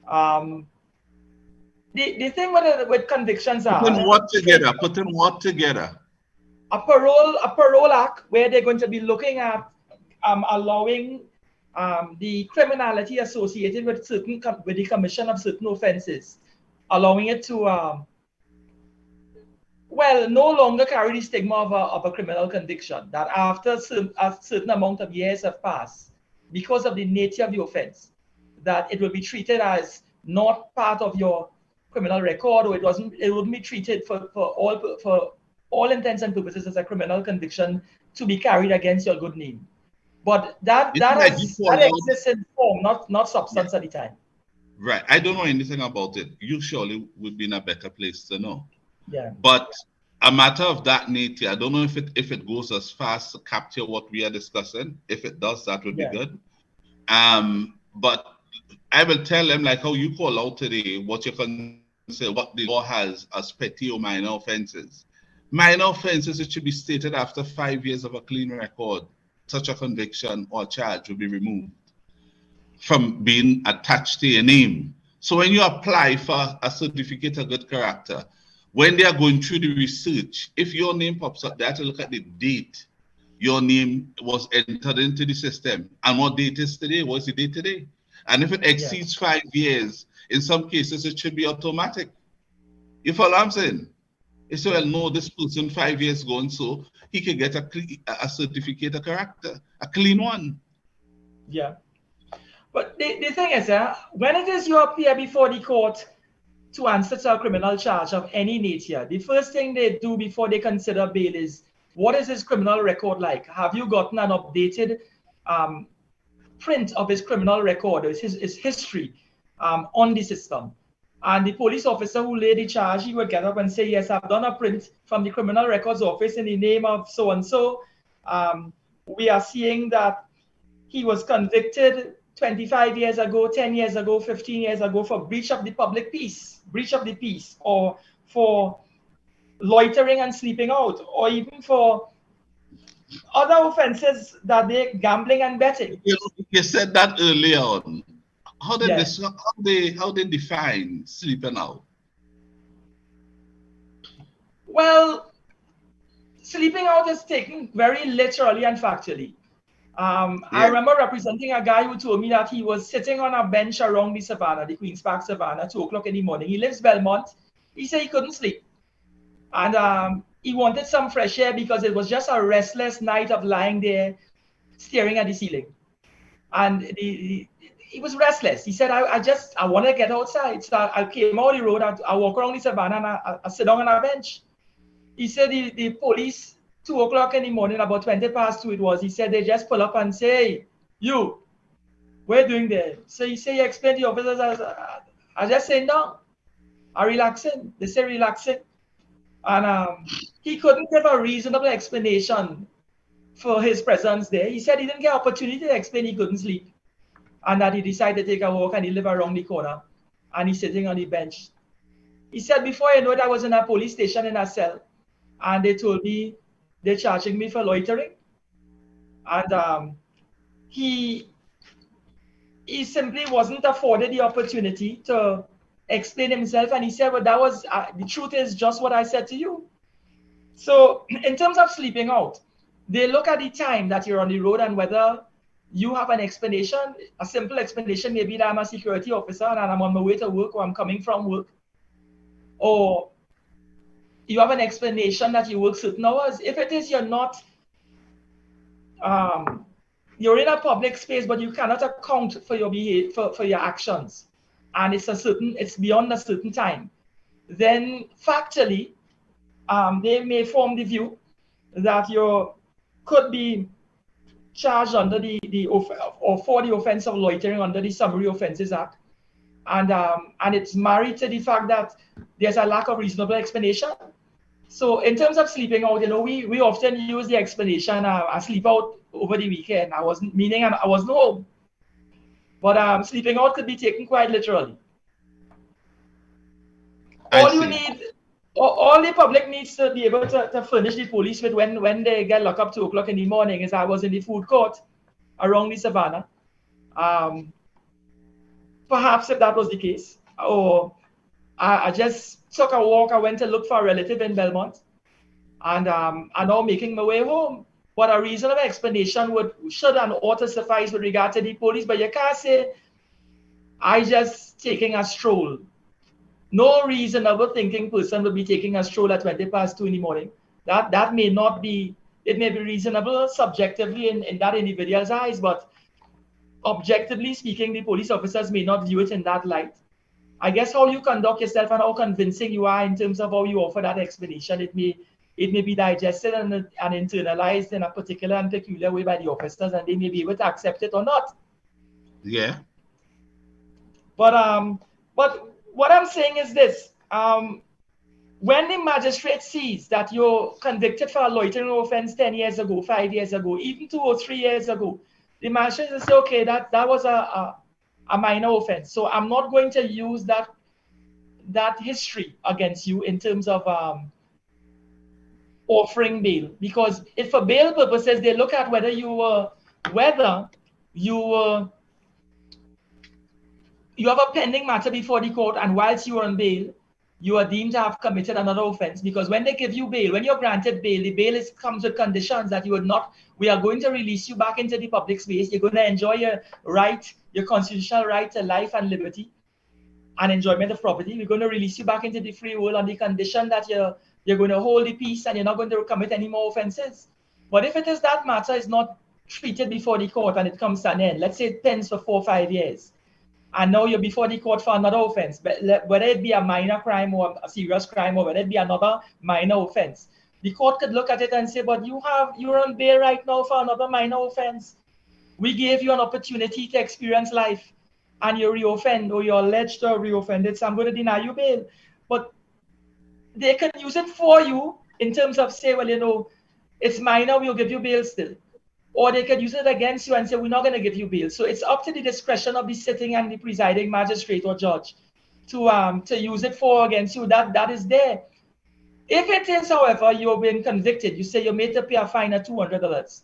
The thing with convictions are Putting what together? A parole act where they're going to be looking at allowing the criminality associated with the commission of certain offenses, allowing it to no longer carry the stigma of a criminal conviction, that after a certain amount of years have passed, because of the nature of the offense, that it will be treated as not part of your criminal record, or it wouldn't be treated for all intents and purposes as a criminal conviction to be carried against your good name. But that exists in form, not substance at the time. Right. I don't know anything about it. You surely would be in a better place to know. Yeah. But a matter of that nature, I don't know if it goes as fast to capture what we are discussing. If it does, that would be good. But I will tell them, like how you call out today, what you can say, what the law has as petty or minor offenses. Minor offenses, it should be stated after 5 years of a clean record, such a conviction or charge will be removed from being attached to your name. So when you apply for a certificate of good character, when they are going through the research, if your name pops up, they have to look at the date your name was entered into the system and what date is today. What's the date today? And if it exceeds 5 years, in some cases, it should be automatic. You follow what I'm saying? It's well, no, this person 5 years ago, and so he can get a certificate of character, a clean one. Yeah. But the thing is, when it is you appear before the court to answer to a criminal charge of any nature, the first thing they do before they consider bail is, what is his criminal record like? Have you gotten an updated print of his criminal record, his history on the system? And the police officer who laid the charge, he would get up and say, yes, I've done a print from the criminal records office in the name of so-and-so. We are seeing that he was convicted 25 years ago, 10 years ago, 15 years ago for breach of the public peace, or for loitering and sleeping out, or even for other offenses that they're gambling and betting. You said that earlier on. How they define sleeping out? Well, sleeping out is taken very literally and factually. I remember representing a guy who told me that he was sitting on a bench around the Savannah, the Queen's Park Savannah, 2 o'clock in the morning. He lives Belmont. He said he couldn't sleep. And he wanted some fresh air because it was just a restless night of lying there staring at the ceiling. And he was restless. He said, I want to get outside. So I came out the road, I walk around the Savannah, and I sit down on a bench. He said the police, 2 o'clock in the morning, about 20 past 2 it was, he said they just pull up and say, you, what are you doing there? So he said, he explained to the officers, I just saying no, I'm relaxing. They say relaxing. And he couldn't give a reasonable explanation for his presence there. He said he didn't get opportunity to explain he couldn't sleep, and that he decided to take a walk and he lived around the corner, and he's sitting on the bench. He said, before I know it, I was in a police station in a cell, and they told me they're charging me for loitering. And he simply wasn't afforded the opportunity to explain himself. And he said, well, that was the truth is just what I said to you. So in terms of sleeping out, they look at the time that you're on the road and whether you have an explanation. A simple explanation maybe that I'm a security officer and I'm on my way to work, or I'm coming from work, or you have an explanation that you work certain hours. If it is you're not, you're in a public space, but you cannot account for your behavior, for your actions, and it's beyond a certain time, then factually, they may form the view that you could be charged under or for the offense of loitering under the Summary Offences Act, and it's married to the fact that there's a lack of reasonable explanation. So in terms of sleeping out, we often use the explanation, I sleep out over the weekend. I wasn't home. But sleeping out could be taken quite literally. All the public needs to be able to furnish the police with when they get locked up 2 o'clock in the morning is I was in the food court around the savannah. Perhaps if that was the case, or I just took a walk. I went to look for a relative in Belmont, and I'm now making my way home. But a reasonable explanation should and ought to suffice with regard to the police. But you can't say, I just taking a stroll. No reasonable thinking person would be taking a stroll at 2:20 in the morning. That may not be, it may be reasonable subjectively in that individual's eyes, but objectively speaking, the police officers may not view it in that light. I guess how you conduct yourself and how convincing you are in terms of how you offer that explanation, it may be digested and internalized in a particular and peculiar way by the officers, and they may be able to accept it or not. Yeah. But what I'm saying is this: when the magistrate sees that you're convicted for a loitering offense 10 years ago, 5 years ago, even 2 or 3 years ago, the magistrate will say, okay, that was a minor offense. So I'm not going to use that history against you in terms of offering bail, because if for bail purposes they look at whether you have a pending matter before the court, and whilst you are on bail, you are deemed to have committed another offense. Because when they give you bail, when you're granted bail, the bail comes with conditions that we are going to release you back into the public space. You're going to enjoy your constitutional right to life and liberty and enjoyment of property. We're going to release you back into the free world on the condition that you're going to hold the peace and you're not going to commit any more offenses. But if it is that matter is not treated before the court and it comes to an end, let's say it pens for 4 or 5 years, and now you're before the court for another offense, but whether it be a minor crime or a serious crime, or whether it be another minor offense, the court could look at it and say, but you're on bail right now for another minor offense. We gave you an opportunity to experience life, and you reoffend, or you're alleged to have reoffended, so I'm going to deny you bail. But they can use it for you in terms of say, well, it's minor, we'll give you bail still. Or they could use it against you and say, we're not going to give you bail. So it's up to the discretion of the sitting and the presiding magistrate or judge to use it for or against you. That is there. If it is, however, you've been convicted, you say you're made to pay a fine of $200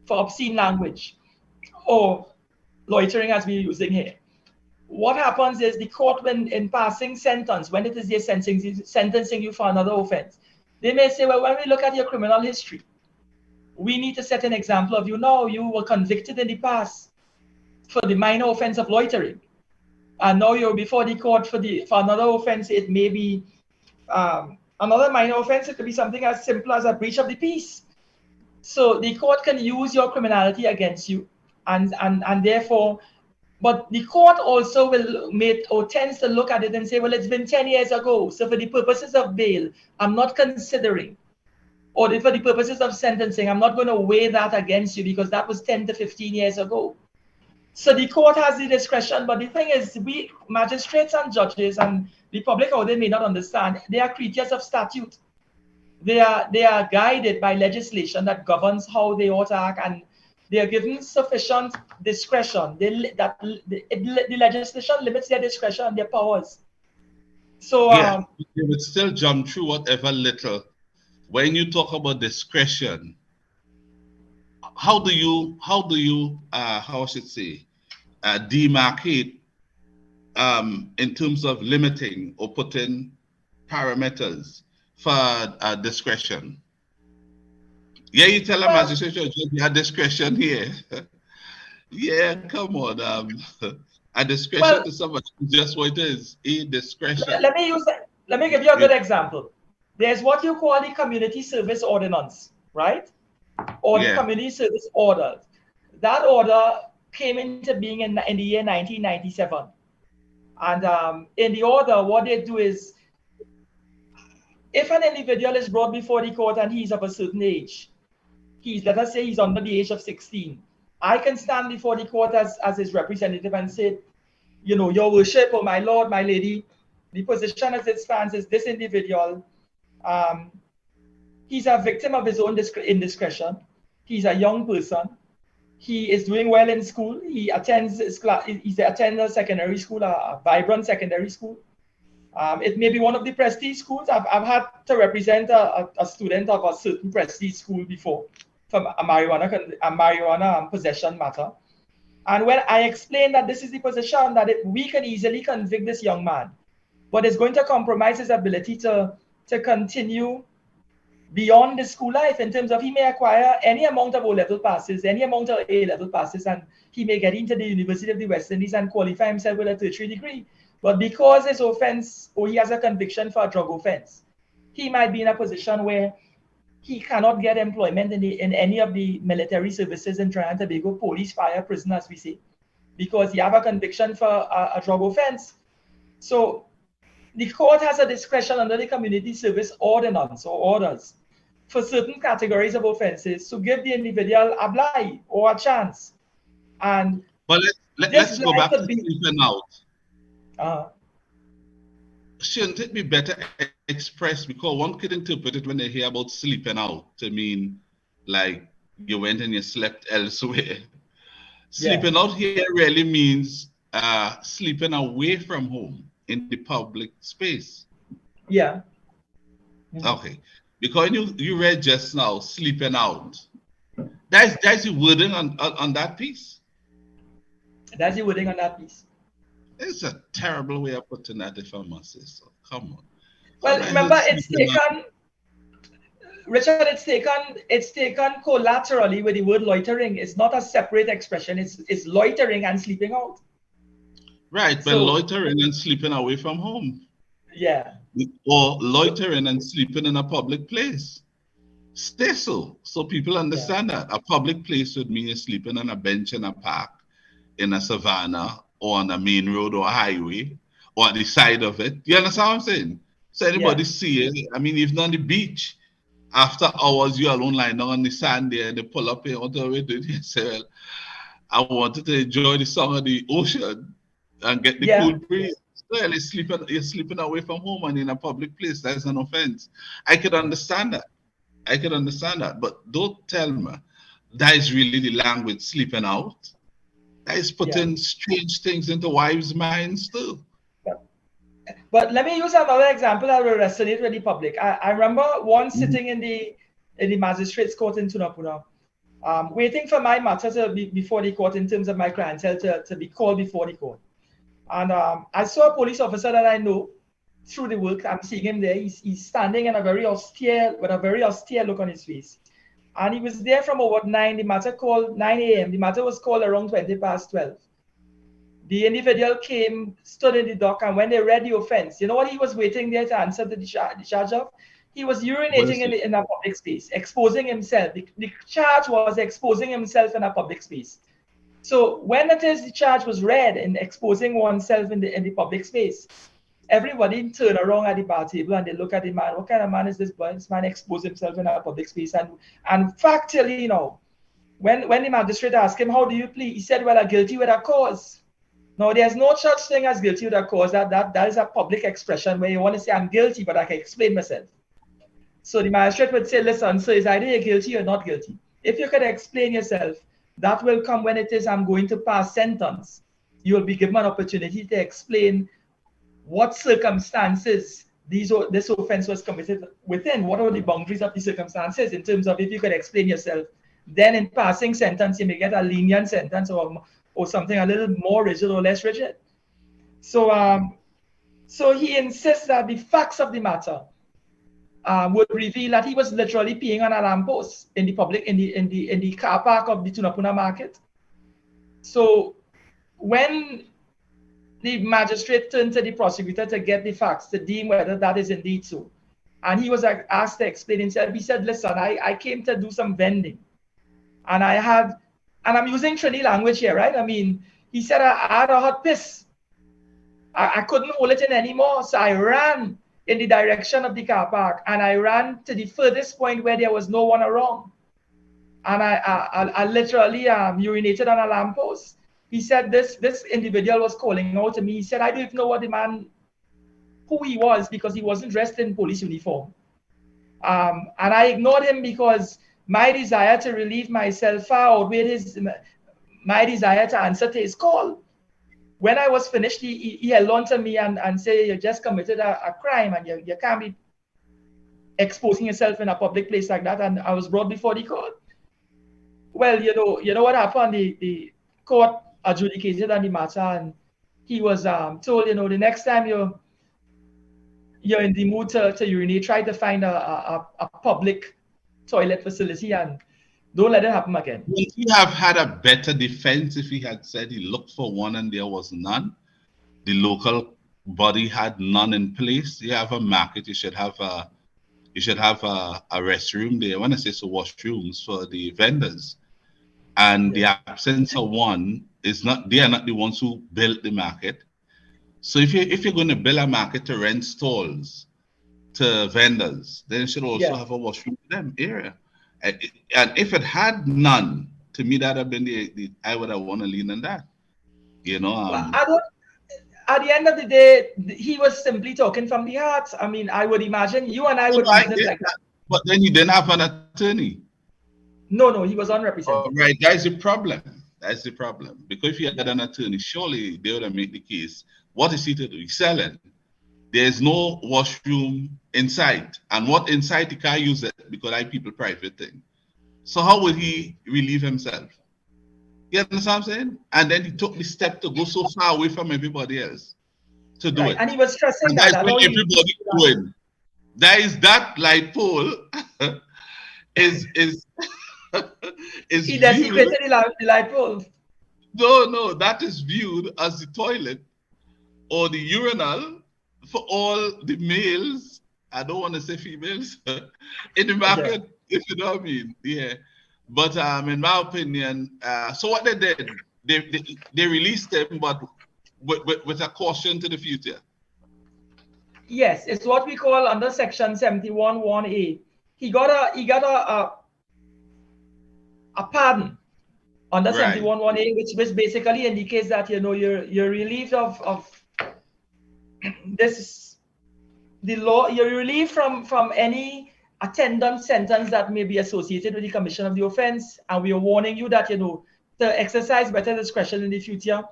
for obscene language or loitering as we're using here. What happens is the court, when in passing sentence, when it is their sentencing you for another offense, they may say, well, when we look at your criminal history, we need to set an example of you now. You were convicted in the past for the minor offense of loitering, and now you're before the court for another offense. It may be another minor offense. It could be something as simple as a breach of the peace. So the court can use your criminality against you, and therefore, but the court also tends to look at it and say, well, it's been 10 years ago. So for the purposes of bail, I'm not considering, or for the purposes of sentencing, I'm not going to weigh that against you because that was 10 to 15 years ago. So the court has the discretion, but the thing is, we magistrates and judges and the public, how they may not understand, they are creatures of statute. they are guided by legislation that governs how they ought to act, and they are given sufficient discretion. The legislation limits their discretion and their powers. So Yeah, you would still jump through whatever little. When you talk about discretion, how do you how I should say demarcate in terms of limiting or putting parameters for discretion? Yeah, you tell a magistrate judge you have discretion here. Yeah, come on. A discretion to somebody is just what it is, a discretion. let me give you a good example. There's what you call the community service ordinance, right? Or the community service order. That order came into being in the year 1997. And in the order, what they do is, if an individual is brought before the court and he's of a certain age, let us say he's under the age of 16, I can stand before the court as his representative and say, you know, your worship, or my lord, my lady, the position as it stands is this individual, he's a victim of his own indiscretion. He's a young person. He is doing well in school. He attends a secondary school, a vibrant secondary school. It may be one of the prestige schools. I've had to represent a student of a certain prestige school before from a marijuana possession matter. And when I explained that this is the position, that we can easily convict this young man, but it's going to compromise his ability to continue beyond the school life, in terms of he may acquire any amount of O-level passes, any amount of A-level passes, and he may get into the University of the West Indies and qualify himself with a tertiary degree. But because his offense, or he has a conviction for a drug offense, he might be in a position where he cannot get employment in any of the military services in Trinidad and Tobago, police, fire, prison, as we say, because he have a conviction for a drug offense. So the court has a discretion under the community service ordinance or orders for certain categories of offenses to give the individual a blight or a chance. And but let's go back to sleeping out. Shouldn't it be better expressed? Because one could interpret it when they hear about sleeping out to mean like you went and you slept elsewhere. Sleeping out here really means sleeping away from home in the public space. Yeah. Okay. Because you read just now, sleeping out. That's the wording on that piece. That's the wording on that piece. It's a terrible way of putting that, if I must say so. Come on. Well, remember, it's taken, Richard, it's taken collaterally with the word loitering. It's not a separate expression. It's loitering and sleeping out. Right, but loitering and sleeping away from home. Yeah. Or loitering and sleeping in a public place. Stay so people understand that. A public place would mean you're sleeping on a bench in a park, in a savannah, or on a main road or a highway, or at the side of it. You understand what I'm saying? So anybody see it, I mean, even on the beach, after hours, you alone lying down on the sand there, and they pull up here, what are we doing? You say, well, I wanted to enjoy the song of the ocean and get the cool breeze. Well, you're sleeping away from home and in a public place. That's an offense. I could understand that. But don't tell me that is really the language, sleeping out. That is putting strange things into wives' minds too. But let me use another example that will resonate with the public. I remember once sitting in the magistrate's court in Tunapuna, waiting for my matter to be before the court in terms of my clientele to be called before the court. And I saw a police officer that I know through the work. I'm seeing him there. He's standing in with a very austere look on his face. And he was there from about 9. The matter called 9 a.m. The matter was called around 20 past 12. The individual came, stood in the dock, and when they read the offense, you know what he was waiting there to answer the charge of? He was urinating in a public space, exposing himself. The charge was exposing himself in a public space. So when the charge was read in exposing oneself in the public space, everybody turned around at the bar table and they look at the man. What kind of man is this boy? This man exposed himself in a public space. And factually, you know, when the magistrate asked him, how do you plead? He said, well, I'm guilty with a cause. No, there's no such thing as guilty with a cause. That is a public expression where you want to say, I'm guilty, but I can explain myself. So the magistrate would say, listen, so is either you're guilty or not guilty. If you could explain yourself, that will come when it is I'm going to pass sentence. You will be given an opportunity to explain what circumstances this offense was committed within. What are the boundaries of the circumstances in terms of if you could explain yourself. Then in passing sentence, you may get a lenient sentence or something a little more rigid or less rigid. So so he insists that the facts of the matter would reveal that he was literally peeing on a lamppost in the public in the car park of the Tunapuna market. So when the magistrate turned to the prosecutor to get the facts to deem whether that is indeed so, and he was asked to explain himself, he said, listen, I came to do some vending, and I'm using Trini language here, right? I mean, he said I had a hot piss. I couldn't hold it in anymore, so I ran in the direction of the car park, and I ran to the furthest point where there was no one around, and I literally urinated on a lamppost. He said this individual was calling out to me. He said, I don't even know what the man, who he was, because he wasn't dressed in police uniform. And I ignored him because my desire to relieve myself outweighed my desire to answer to his call. When I was finished, he held on to me and said, you just committed a crime and you can't be exposing yourself in a public place like that. And I was brought before the court. Well, you know what happened? The court adjudicated on the matter, and he was told, the next time you're in the mood to urinate, try to find a public toilet facility and don't let it happen again. Would he have had a better defense if he had said he looked for one and there was none? The local body had none in place. You have a market, you should have a restroom there. When I say so, washrooms for the vendors. And the absence of one they are not the ones who built the market. So if you're going to build a market to rent stalls to vendors, then you should also have a washroom for them area. And if it had none, to me that would have been I would have want to lean on that. At the end of the day, he was simply talking from the heart. I mean, I would imagine you and I would reason it like that. But then you didn't have an attorney. No, he was unrepresented. Right, that's the problem. That's the problem. Because if you had an attorney, surely they would have made the case. What is he to do? He's selling. There's no washroom inside. And what inside, he can't use it because I people private thing. So how would he relieve himself? You understand what I'm saying? And then he took the step to go so far away from everybody else to do it. And he was stressing and that's what everybody doing. That light pole is he desecrated the light pole. No, that is viewed as the toilet or the urinal for all the males. I don't want to say females in the market, if you know what I mean. Yeah. But in my opinion, so what they did, they released him, but with a caution to the future. Yes, it's what we call under Section 71(1)(a). He got a pardon under 71(1)(a), which basically indicates that you're relieved of this, the law. You're relieved from any attendant sentence that may be associated with the commission of the offense, and we are warning you that to exercise better discretion in the future.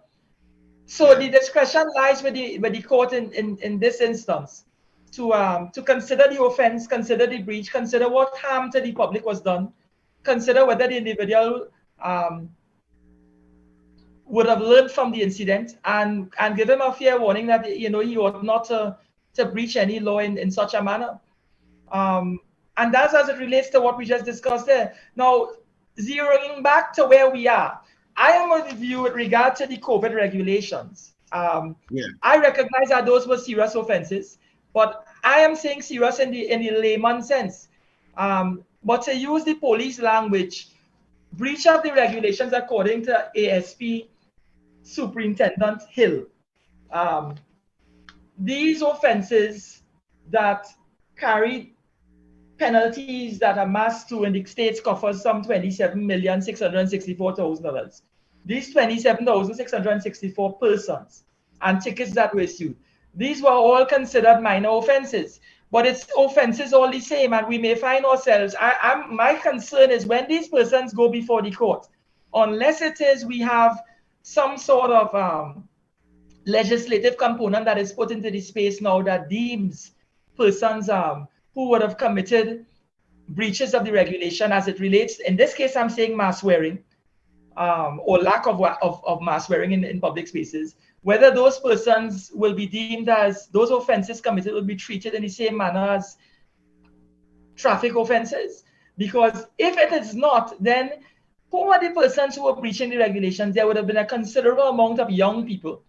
So the discretion lies with the court in this instance to consider the offense, consider the breach, consider what harm to the public was done, consider whether the individual would have learned from the incident, and give him a fair warning that he ought not to breach any law in such a manner. And that's as it relates to what we just discussed there. Now, zeroing back to where we are, I am of the view with regard to the COVID regulations. I recognize that those were serious offenses, but I am saying serious in the layman sense. But to use the police language, breach of the regulations according to ASP Superintendent Hill. These offenses that carry penalties that amass to, in the state's coffers, some $27,664,000. These 27,664 persons and tickets that were issued, these were all considered minor offenses. but it's offenses all the same, and we may find ourselves. My concern is when these persons go before the court, unless it is we have some sort of legislative component that is put into the space now that deems persons who would have committed breaches of the regulation as it relates. In this case, I'm saying mask wearing or lack of mask wearing in public spaces. Whether those persons will be deemed as those offenses committed will be treated in the same manner as traffic offenses. Because if it is not, then who are the persons who are breaching the regulations? There would have been a considerable amount of young people,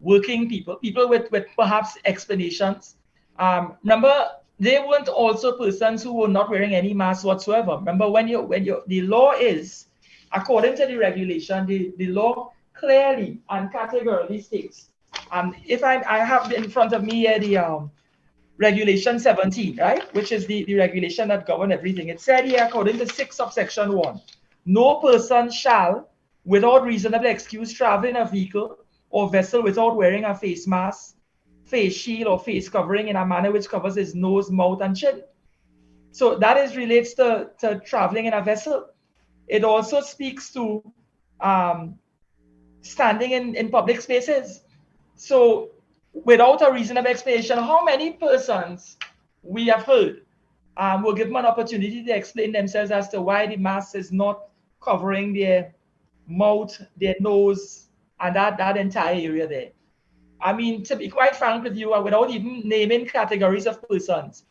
working people, people with perhaps explanations. Remember, they weren't also persons who were not wearing any mask whatsoever. Remember, the law is, according to the regulation, the law clearly and categorically states, if I have in front of me here the regulation 17, right, which is the regulation that governs everything. It said here, according to 6 of section 1, no person shall, without reasonable excuse, travel in a vehicle or vessel without wearing a face mask, face shield, or face covering in a manner which covers his nose, mouth, and chin. So that relates to traveling in a vessel. It also speaks to standing in public spaces. So without a reasonable explanation, how many persons we have heard will give them an opportunity to explain themselves as to why the mask is not covering their mouth, their nose, and that entire area there. I mean, to be quite frank with you, without even naming categories of persons,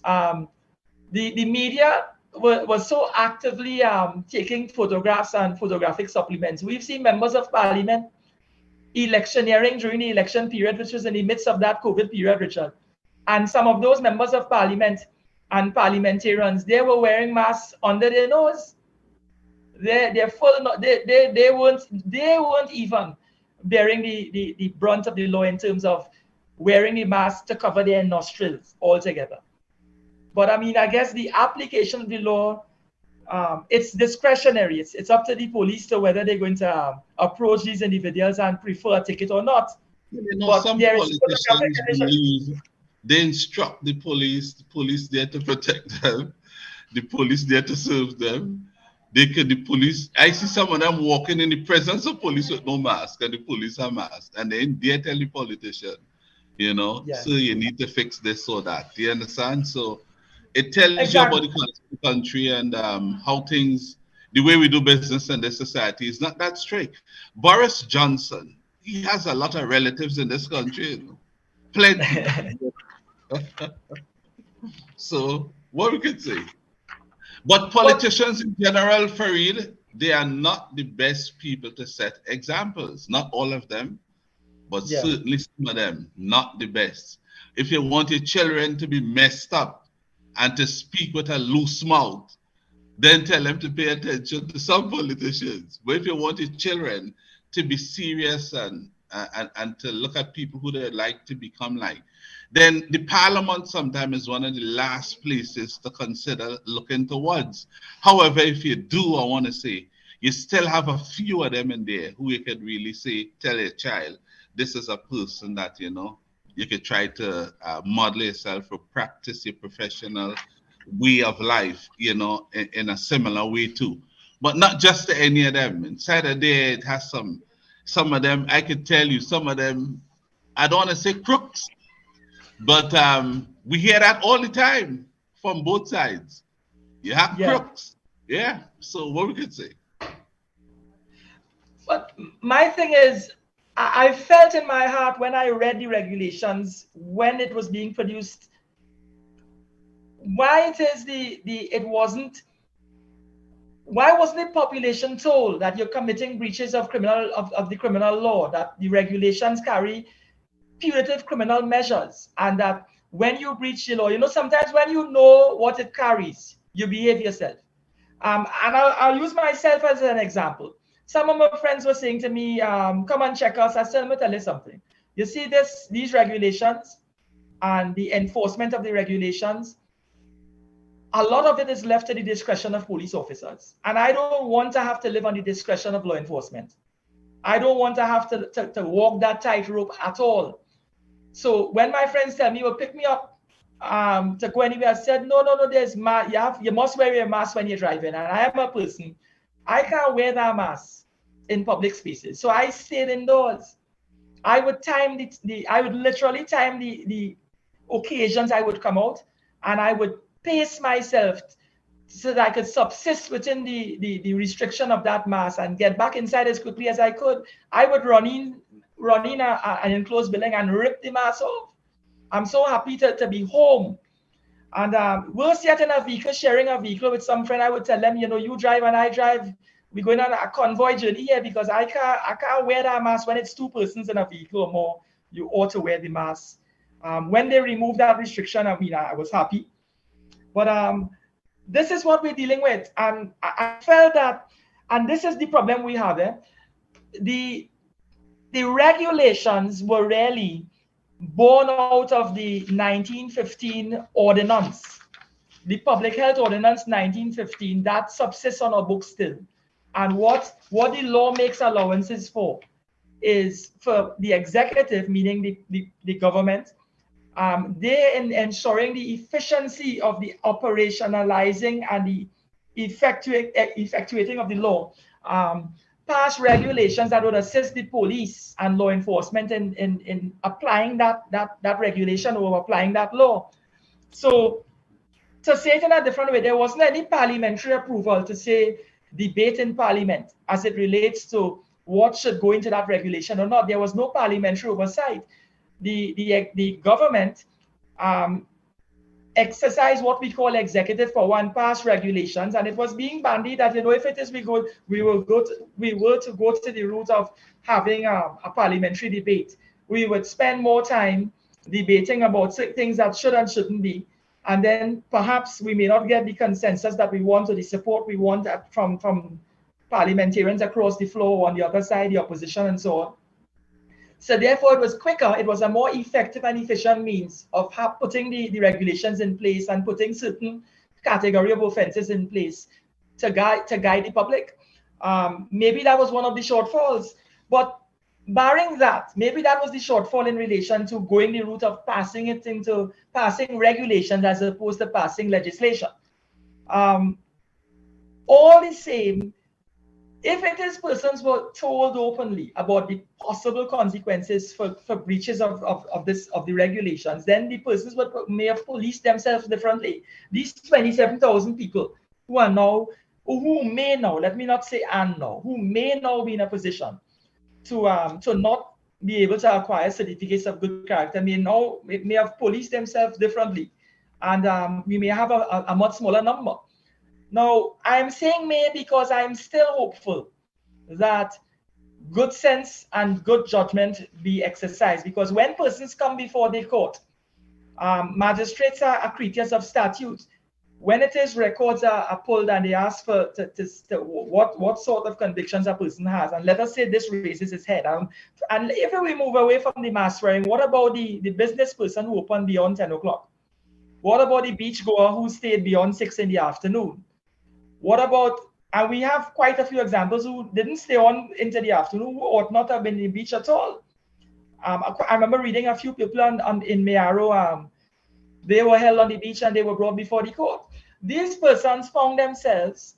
the media was so actively taking photographs and photographic supplements. We've seen members of parliament electioneering during the election period, which was in the midst of that COVID period, Richard. And some of those members of parliament and parliamentarians, they were wearing masks under their nose. They weren't even bearing the brunt of the law in terms of wearing the mask to cover their nostrils altogether. But I mean, I guess the application of the law, it's discretionary. It's up to the police to whether they're going to approach these individuals and prefer a ticket or not. You know, some politicians believe they instruct the police there to protect them, the police there to serve them. The police, I see some of them walking in the presence of police with no mask, and the police are masked, and then they tell the politician, you know, yes, so you need to fix this or that. Do you understand? So it tells you about the country and how things, the way we do business in this society is not that strict. Boris Johnson, he has a lot of relatives in this country, you know? Plenty. So what we could say. But politicians in general, Farid, they are not the best people to set examples. Not all of them, but certainly some of them, not the best. If you want your children to be messed up and to speak with a loose mouth, then tell them to pay attention to some politicians. But if you want your children to be serious and to look at people who they like to become like, then the parliament sometimes is one of the last places to consider looking towards. However, if you do, I want to say, you still have a few of them in there who you could really say, tell your child, this is a person that, you know, you could try to model yourself or practice your professional way of life, you know, in a similar way too. But not just to any of them. Inside of there, it has some of them, I could tell you, some of them, I don't want to say crooks, but we hear that all the time from both sides. You have crooks. Yeah. So what we could say. But my thing is, I felt in my heart when I read the regulations, when it was being produced, why wasn't the population told that you're committing breaches of the criminal law, that the regulations carry punitive criminal measures, and that when you breach the law, you know, sometimes when you know what it carries, you behave yourself. And I'll use myself as an example. Some of my friends were saying to me, come and check us. I said, let me tell you something. You see these regulations and the enforcement of the regulations, a lot of it is left to the discretion of police officers. And I don't want to have to live on the discretion of law enforcement. I don't want to have to walk that tightrope at all. So when my friends tell me, well, pick me up to go anywhere. I said, no, there's you must wear your mask when you're driving. And I am a person, I can't wear that mask in public spaces. So I stayed indoors. I would time I would literally time the occasions I would come out, and I would pace myself so that I could subsist within the restriction of that mask and get back inside as quickly as I could. I would run in an enclosed building and rip the mask off. I'm so happy to be home. And worse yet, in a vehicle, sharing a vehicle with some friend, I would tell them, you drive and I drive. We're going on a convoy journey here because I can't wear that mask when it's two persons in a vehicle or more. You ought to wear the mask. When they removed that restriction, I mean, I was happy. But this is what we're dealing with. And I felt that, and this is the problem we have. The regulations were really born out of the 1915 Ordinance, the Public Health Ordinance 1915, that subsists on our books still. And what the law makes allowances for is for the executive, meaning the government, they're ensuring the efficiency of the operationalizing and the effectuating of the law. Pass regulations that would assist the police and law enforcement in applying that regulation or applying that law. So to say it in a different way, there wasn't any parliamentary approval to say debate in parliament as it relates to what should go into that regulation or not. There was no parliamentary oversight. The government exercise what we call executive power and pass regulations, and it was being bandied that if it is we were to go to the route of having a parliamentary debate, we would spend more time debating about things that should and shouldn't be, and then perhaps we may not get the consensus that we want or the support we want from parliamentarians across the floor, on the other side, the opposition, and so on. So therefore, it was quicker. It was a more effective and efficient means of putting the regulations in place and putting certain category of offenses in place to guide the public. Maybe that was one of the shortfalls. But barring that, maybe that was the shortfall in relation to going the route of passing regulations as opposed to passing legislation. All the same, if it is persons were told openly about the possible consequences for breaches of the regulations, then the persons may have policed themselves differently. These 27,000 people who may now, let me not say and now, who may now be in a position to not be able to acquire certificates of good character may have policed themselves differently, and we may have a much smaller number. Now, I'm saying may because I'm still hopeful that good sense and good judgment be exercised, because when persons come before the court, magistrates are creatures of statutes. When it is records are pulled and they ask for what sort of convictions a person has, and let us say this raises its head, and if we move away from the mask wearing, what about the business person who opened beyond 10 o'clock? What about the beach goer who stayed beyond 6 in the afternoon? What about, and we have quite a few examples who didn't stay on into the afternoon, who ought not have been in the beach at all. I remember reading a few people in Mayaro, they were held on the beach and they were brought before the court. These persons found themselves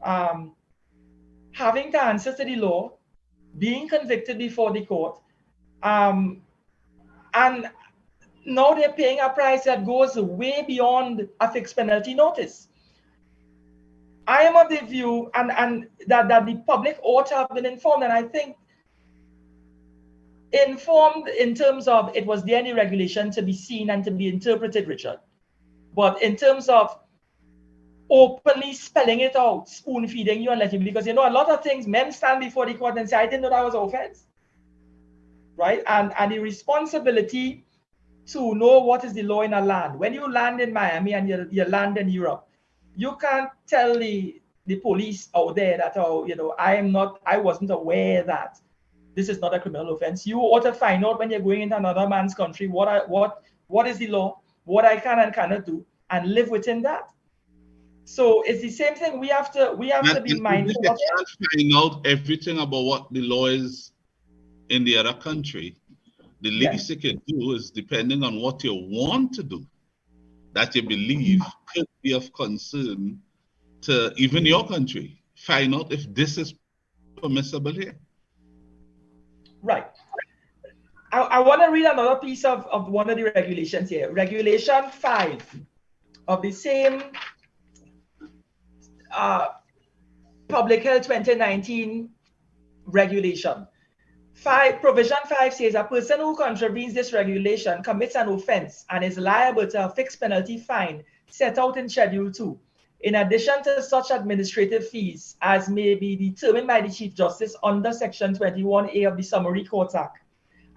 having to answer to the law, being convicted before the court, and now they're paying a price that goes way beyond a fixed penalty notice. I am of the view and that the public ought to have been informed, and I think informed in terms of it was there in the regulation to be seen and to be interpreted, Richard. But in terms of openly spelling it out, spoon feeding you and letting, because a lot of things, men stand before the court and say, I didn't know that was an offense. Right? And the responsibility to know what is the law in a land. When you land in Miami and you land in Europe, you can't tell the police out there that, I wasn't aware that this is not a criminal offense. You ought to find out when you're going into another man's country what is the law, what I can and cannot do, and live within that. So it's the same thing. We have to be mindful of it. Find out everything about what the law is in the other country. The least you can do is depending on what you want to do. that you believe could be of concern to even your country. Find out if this is permissible here. Right. I want to read another piece of one of the regulations here. Regulation 5 of the same Public Health 2019 regulation. Provision 5 says a person who contravenes this regulation commits an offense and is liable to a fixed penalty fine set out in Schedule 2, in addition to such administrative fees as may be determined by the Chief Justice under Section 21A of the Summary Courts Act.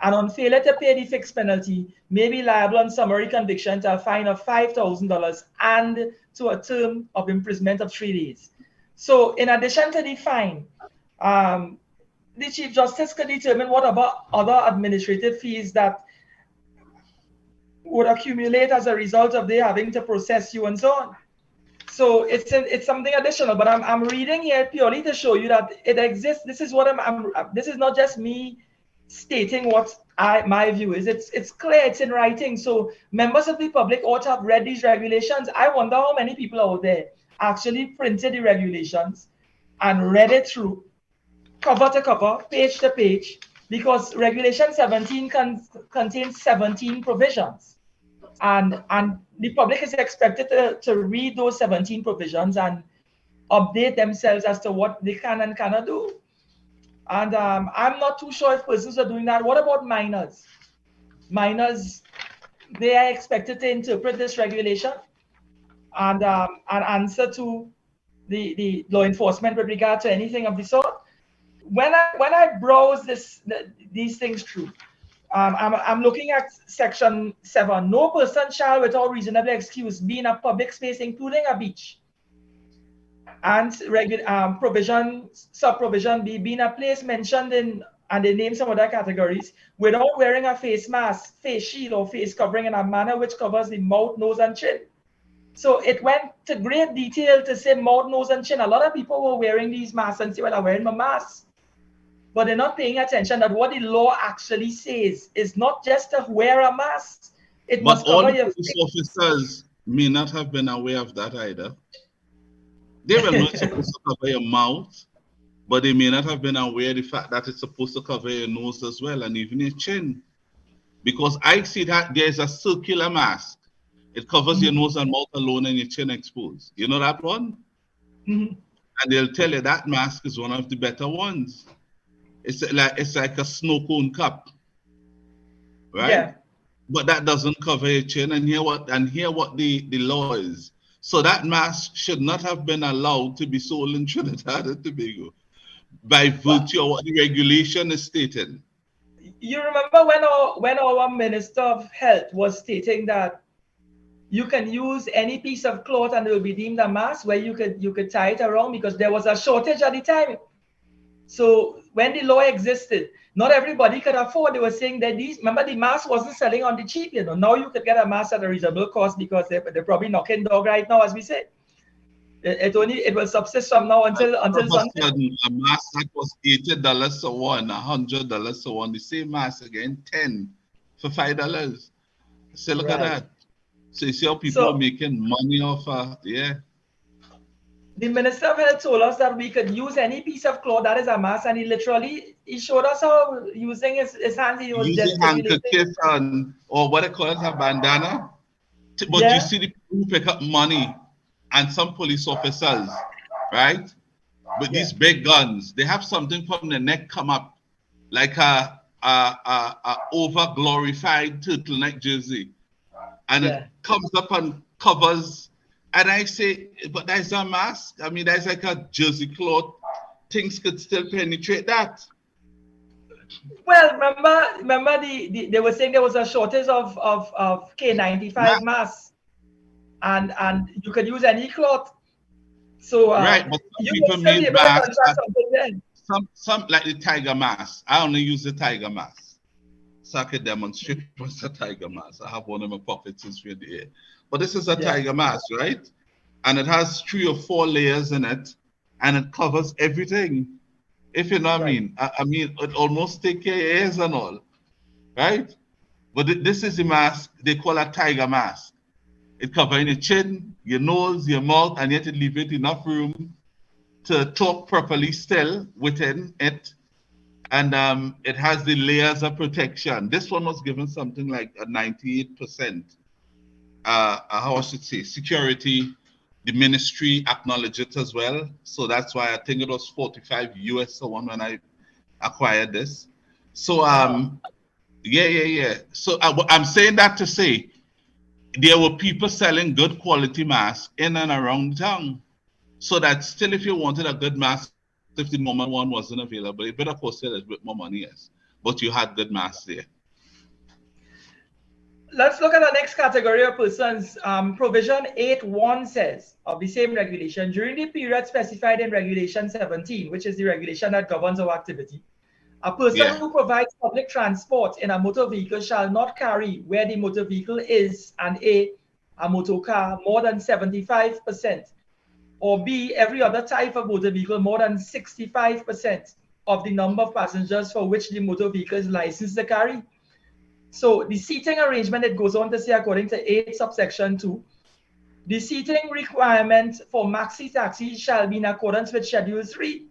And on failure to pay the fixed penalty, may be liable on summary conviction to a fine of $5,000 and to a term of imprisonment of 3 days. So in addition to the fine, the Chief Justice could determine what about other administrative fees that would accumulate as a result of they having to process you and so on. So it's something additional, but I'm reading here purely to show you that it exists. This is what this is not just me stating what my view is. It's clear, it's in writing. So members of the public ought to have read these regulations. I wonder how many people out there actually printed the regulations and read it through, cover to cover, page to page, because Regulation 17 contains 17 provisions. And the public is expected to read those 17 provisions and update themselves as to what they can and cannot do. And I'm not too sure if persons are doing that. What about minors? Minors, they are expected to interpret this regulation and answer to the law enforcement with regard to anything of the sort. When I browse these things through, I'm looking at Section 7. No person shall, without reasonable excuse, be in a public space, including a beach. And sub-provision B, be in a place mentioned in, and they name some other categories, without wearing a face mask, face shield, or face covering in a manner which covers the mouth, nose, and chin. So it went to great detail to say mouth, nose, and chin. A lot of people were wearing these masks and say, well, I'm wearing my mask. But they're not paying attention that what the law actually says is not just to wear a mask. It must cover all your police officers may not have been aware of that either. They were not supposed to cover your mouth, but they may not have been aware of the fact that it's supposed to cover your nose as well and even your chin. Because I see that there's a circular mask. It covers your nose and mouth alone and your chin exposed. You know that one? And they'll tell you that mask is one of the better ones. It's like a snow cone cup, right? Yeah. But that doesn't cover your chin. And hear what the law is. So that mask should not have been allowed to be sold in Trinidad and Tobago by virtue of what the regulation is stating. You remember when our Minister of Health was stating that you can use any piece of cloth and it will be deemed a mask, where you could tie it around because there was a shortage at the time. So when the law existed, not everybody could afford. They were saying that remember the mask wasn't selling on the cheap, you know. Now you could get a mask at a reasonable cost because they're probably knocking dog right now, as we say. It will subsist from now until Sunday. A mask that was $80 to one, $100 to one, the same mask again, 10 for $5. So look at that. So you see how people are making money off The Minister of Health told us that we could use any piece of cloth that is a mask, and he showed us how using his hands. He was using handkerchief or what they call it, a bandana. But you see the people who pick up money, and some police officers, right? With these big guns, they have something from the neck come up, like a over glorified turtleneck jersey, and it comes up and covers. And I say, but that's a mask. I mean, that's like a jersey cloth. Things could still penetrate that. Well, remember they were saying there was a shortage of K95 masks, and you could use any cloth. So right, but some people made masks. Some like the tiger mask. I only use the tiger mask, so I could demonstrate what's a tiger mask. I have one in my pocket since we're there. But this is a tiger mask, right? And it has 3 or 4 layers in it, and it covers everything. If you know what I mean. I mean, it almost take your ears and all, right? But this is the mask they call a tiger mask. It covers your chin, your nose, your mouth, and yet it leaves it enough room to talk properly still within it. And it has the layers of protection. This one was given something like a 98%, how I should say, security. The ministry acknowledged it as well. So that's why I think it was 45 US so on when I acquired this. So, yeah. So I'm saying that to say, there were people selling good quality masks in and around town. So that still, if you wanted a good mask, if the normal one wasn't available, it better cost a little bit more money, yes. But you had good masks there. Let's look at the next category of persons. Provision 8.1 says of the same regulation, during the period specified in Regulation 17, which is the regulation that governs our activity, a person who provides public transport in a motor vehicle shall not carry where the motor vehicle is, and A, a motor car, more than 75%, or B, every other type of motor vehicle more than 65% of the number of passengers for which the motor vehicle is licensed to carry. So the seating arrangement, it goes on to say, according to 8 subsection 2, the seating requirement for maxi taxi shall be in accordance with Schedule 3.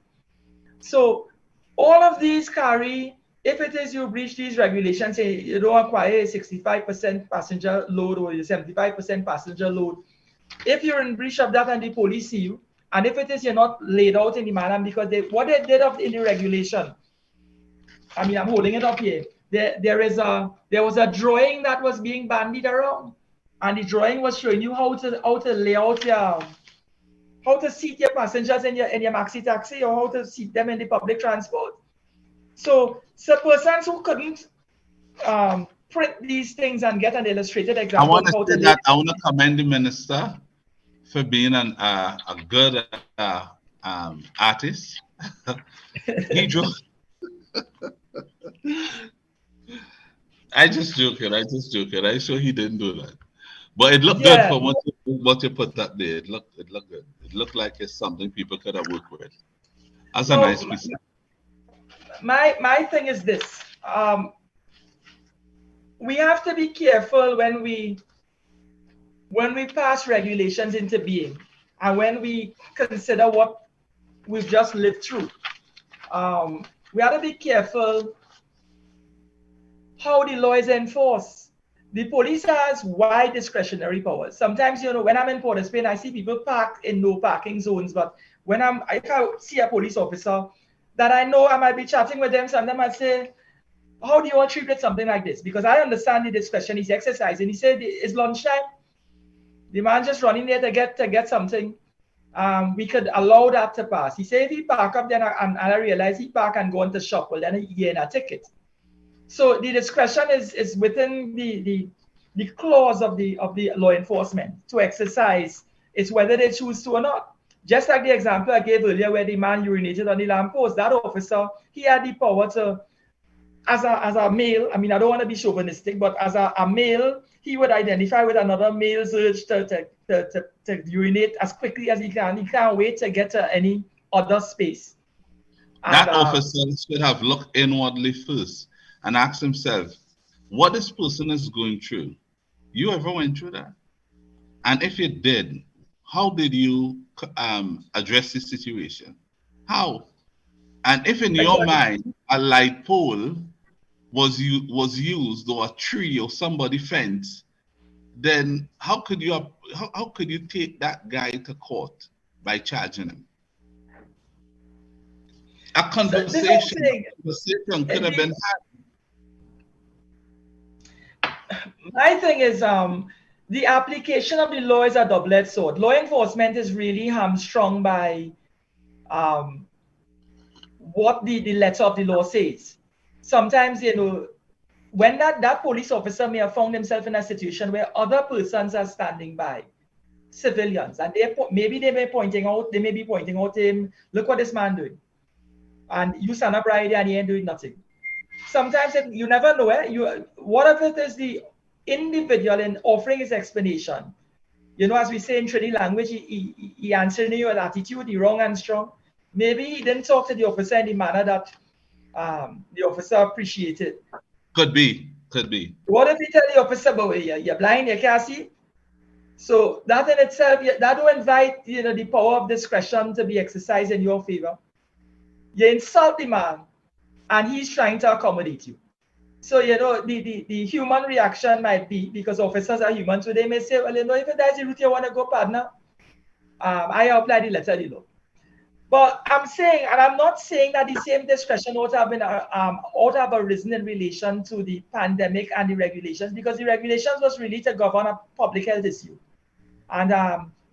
So all of these carry, if it is you breach these regulations, say you don't acquire a 65% passenger load or a 75% passenger load, if you're in breach of that and the police see you, and if it is you're not laid out in the manner, because what they did in the regulation, I mean, I'm holding it up here. There was a drawing that was being bandied around, and the drawing was showing you how to lay out how to seat your passengers in your maxi taxi, or how to seat them in the public transport. So persons who couldn't print these things and get an illustrated example. I want to commend the minister for being a good artist. He drew. I just joking. I'm sure he didn't do that, but it looked good for what you put up there. It looked good. It looked like it's something people could have worked with. That's a nice piece. My thing is this: we have to be careful when we pass regulations into being, and when we consider what we've just lived through. We have to be careful how the law is enforced. The police has wide discretionary powers. Sometimes, when I'm in Port of Spain, I see people park in no parking zones. But when if I see a police officer that I know, I might be chatting with them, sometimes I say, how do you want to treat something like this? Because I understand the discretion he's exercising. He said it's lunchtime. The man just running there to get something. We could allow that to pass. He said if he park up, then I realize he park and go into shop, well, then he get a ticket. So the discretion is within the clause of the law enforcement to exercise. It's whether they choose to or not. Just like the example I gave earlier where the man urinated on the lamppost, that officer, he had the power to, as a male, I mean, I don't want to be chauvinistic, but as a male, he would identify with another male's urge to urinate as quickly as he can. He can't wait to get to any other space. That officer should have looked inwardly first and asked himself, what this person is going through. You ever went through that? And if you did, how did you address the situation? How? And if in your mind a light pole was used, or a tree or somebody fence, then how could you take that guy to court by charging him? A conversation could have been had. My thing is, the application of the law is a double-edged sword. Law enforcement is really hamstrung by what the letter of the law says. Sometimes, when that police officer may have found himself in a situation where other persons are standing by, civilians, and they may be pointing out to him, look what this man doing. And you stand up right there and he ain't doing nothing. Sometimes you never know. What if it is the individual in offering his explanation? As we say in Trini language, he answering you with attitude, the wrong and strong. Maybe he didn't talk to the officer in the manner that the officer appreciated. Could be. What if he tell the officer, but you're blind, you can't see? So that in itself, that will invite, the power of discretion to be exercised in your favor. You insult the man, and he's trying to accommodate you. So, the human reaction might be, because officers are human, so they may say, well, if that's the route you want to go, partner, I apply the letter of the law. But I'm saying, and I'm not saying that the same discretion ought to have arisen in relation to the pandemic and the regulations, because the regulations was really to govern a public health issue. And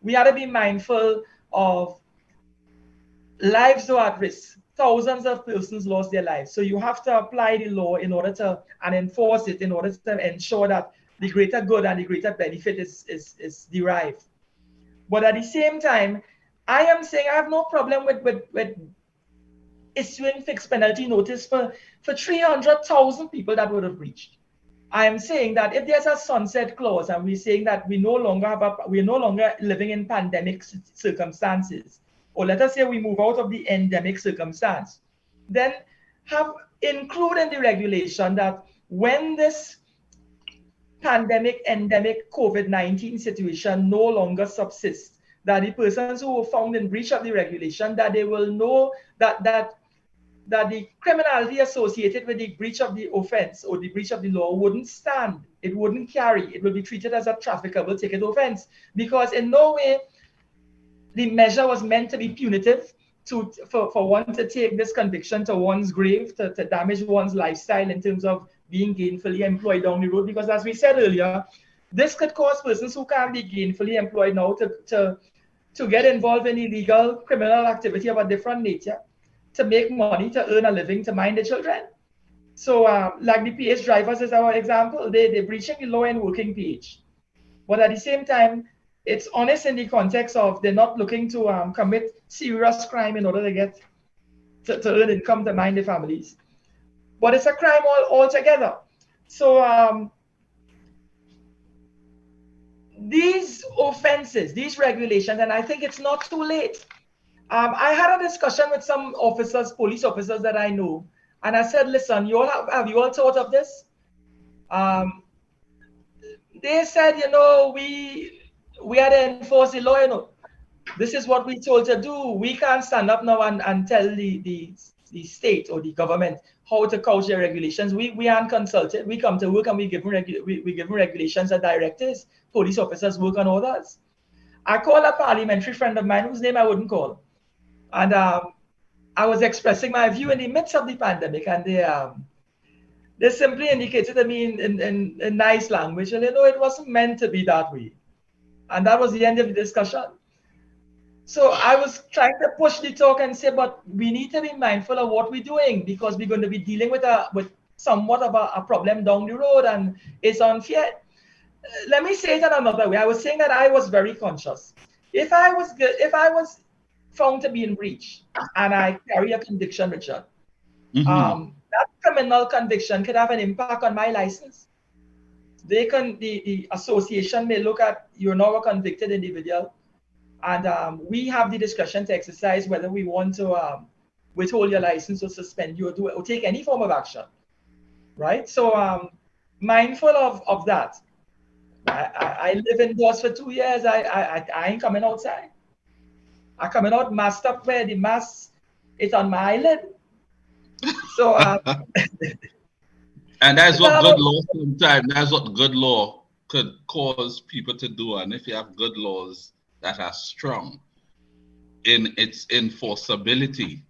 we had to be mindful of lives are at risk. Thousands of persons lost their lives. So you have to apply the law in order to, and enforce it in order to ensure that the greater good and the greater benefit is derived. But at the same time, I am saying I have no problem with issuing fixed penalty notice for 300,000 people that would have breached. I am saying that if there's a sunset clause, and we're saying that we're no longer living in pandemic circumstances, or let us say we move out of the endemic circumstance, then include in the regulation that when this endemic COVID-19 situation no longer subsists, that the persons who were found in breach of the regulation, that they will know that the criminality associated with the breach of the offense or the breach of the law wouldn't stand. It wouldn't carry. It will be treated as a trafficable ticket offense, because in no way the measure was meant to be punitive for one to take this conviction to one's grave, to damage one's lifestyle in terms of being gainfully employed down the road. Because as we said earlier, this could cause persons who can't be gainfully employed now to get involved in illegal criminal activity of a different nature, to make money, to earn a living, to mind the children. So like the PH drivers is our example. They're breaching the law in working PH. But at the same time, it's honest in the context of they're not looking to commit serious crime in order to get to earn income to mind their families. But it's a crime altogether. So these offenses, these regulations, and I think it's not too late. I had a discussion with some officers, police officers that I know, and I said, listen, have you all thought of this? They said, we had to enforce the law, This is what we told to do. We can't stand up now and tell the state or the government how to couch their regulations. We aren't consulted. We come to work and we give them regulations and directives. Police officers work on orders. I called a parliamentary friend of mine whose name I wouldn't call. And I was expressing my view in the midst of the pandemic, and they simply indicated to me in nice language, and it wasn't meant to be that way. And that was the end of the discussion. So I was trying to push the talk and say, but we need to be mindful of what we're doing, because we're going to be dealing with somewhat of a problem down the road, and it's unfair. Let me say it in another way. I was saying that I was very conscious. If I was found to be in breach and I carry a conviction, Richard, that criminal conviction could have an impact on my license. The association may look at, you're now a convicted individual, and we have the discretion to exercise whether we want to withhold your license or suspend you or take any form of action, right? So mindful of that. I live indoors for 2 years. I ain't coming outside. I coming out masked up where the mask is on my eyelid. So and that's what good law sometimes, that's what good law could cause people to do. And if you have good laws that are strong in its enforceability,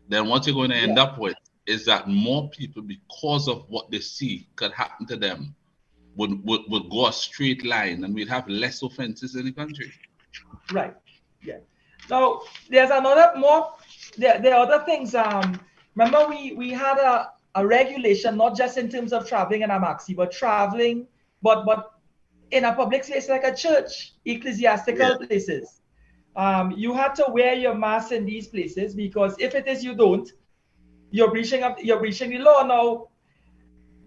then what you're going to end up with is that more people, because of what they see could happen to them, would go a straight line, and we'd have less offenses in the country. Right. Yeah. Now there's there are other things. Remember we had a regulation, not just in terms of traveling in a maxi, but traveling, but in a public space like a church, ecclesiastical places. You had to wear your mask in these places, because if it is you don't, you're breaching the law. Now,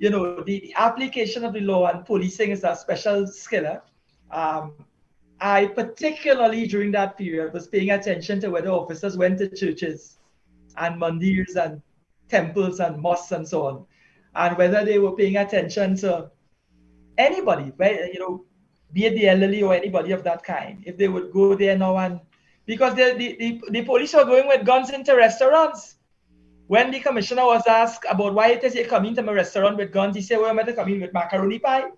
the application of the law and policing is a special skill. I particularly during that period was paying attention to whether officers went to churches and mandirs and temples and mosques and so on, and whether they were paying attention to anybody, be it the elderly or anybody of that kind, if they would go there now and because the police are going with guns into restaurants. When the commissioner was asked about why it is you come into my restaurant with guns, he said, well, I'm going to come in with macaroni pie.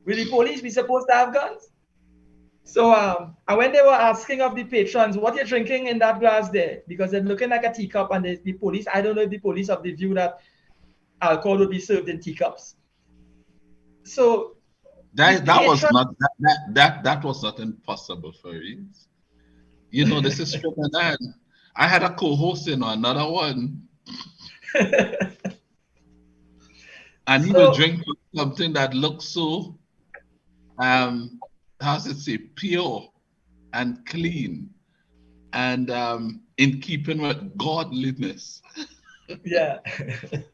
Will the police be supposed to have guns? So, and when they were asking of the patrons, what you're drinking in that glass there? Because they're looking like a teacup, and the police, I don't know if the police have the view that alcohol would be served in teacups. So that was not impossible for you. You know, this is Trinidad. I had a co-host in another one. And he will drink something that looks so how does it say, pure and clean and in keeping with godliness. Yeah.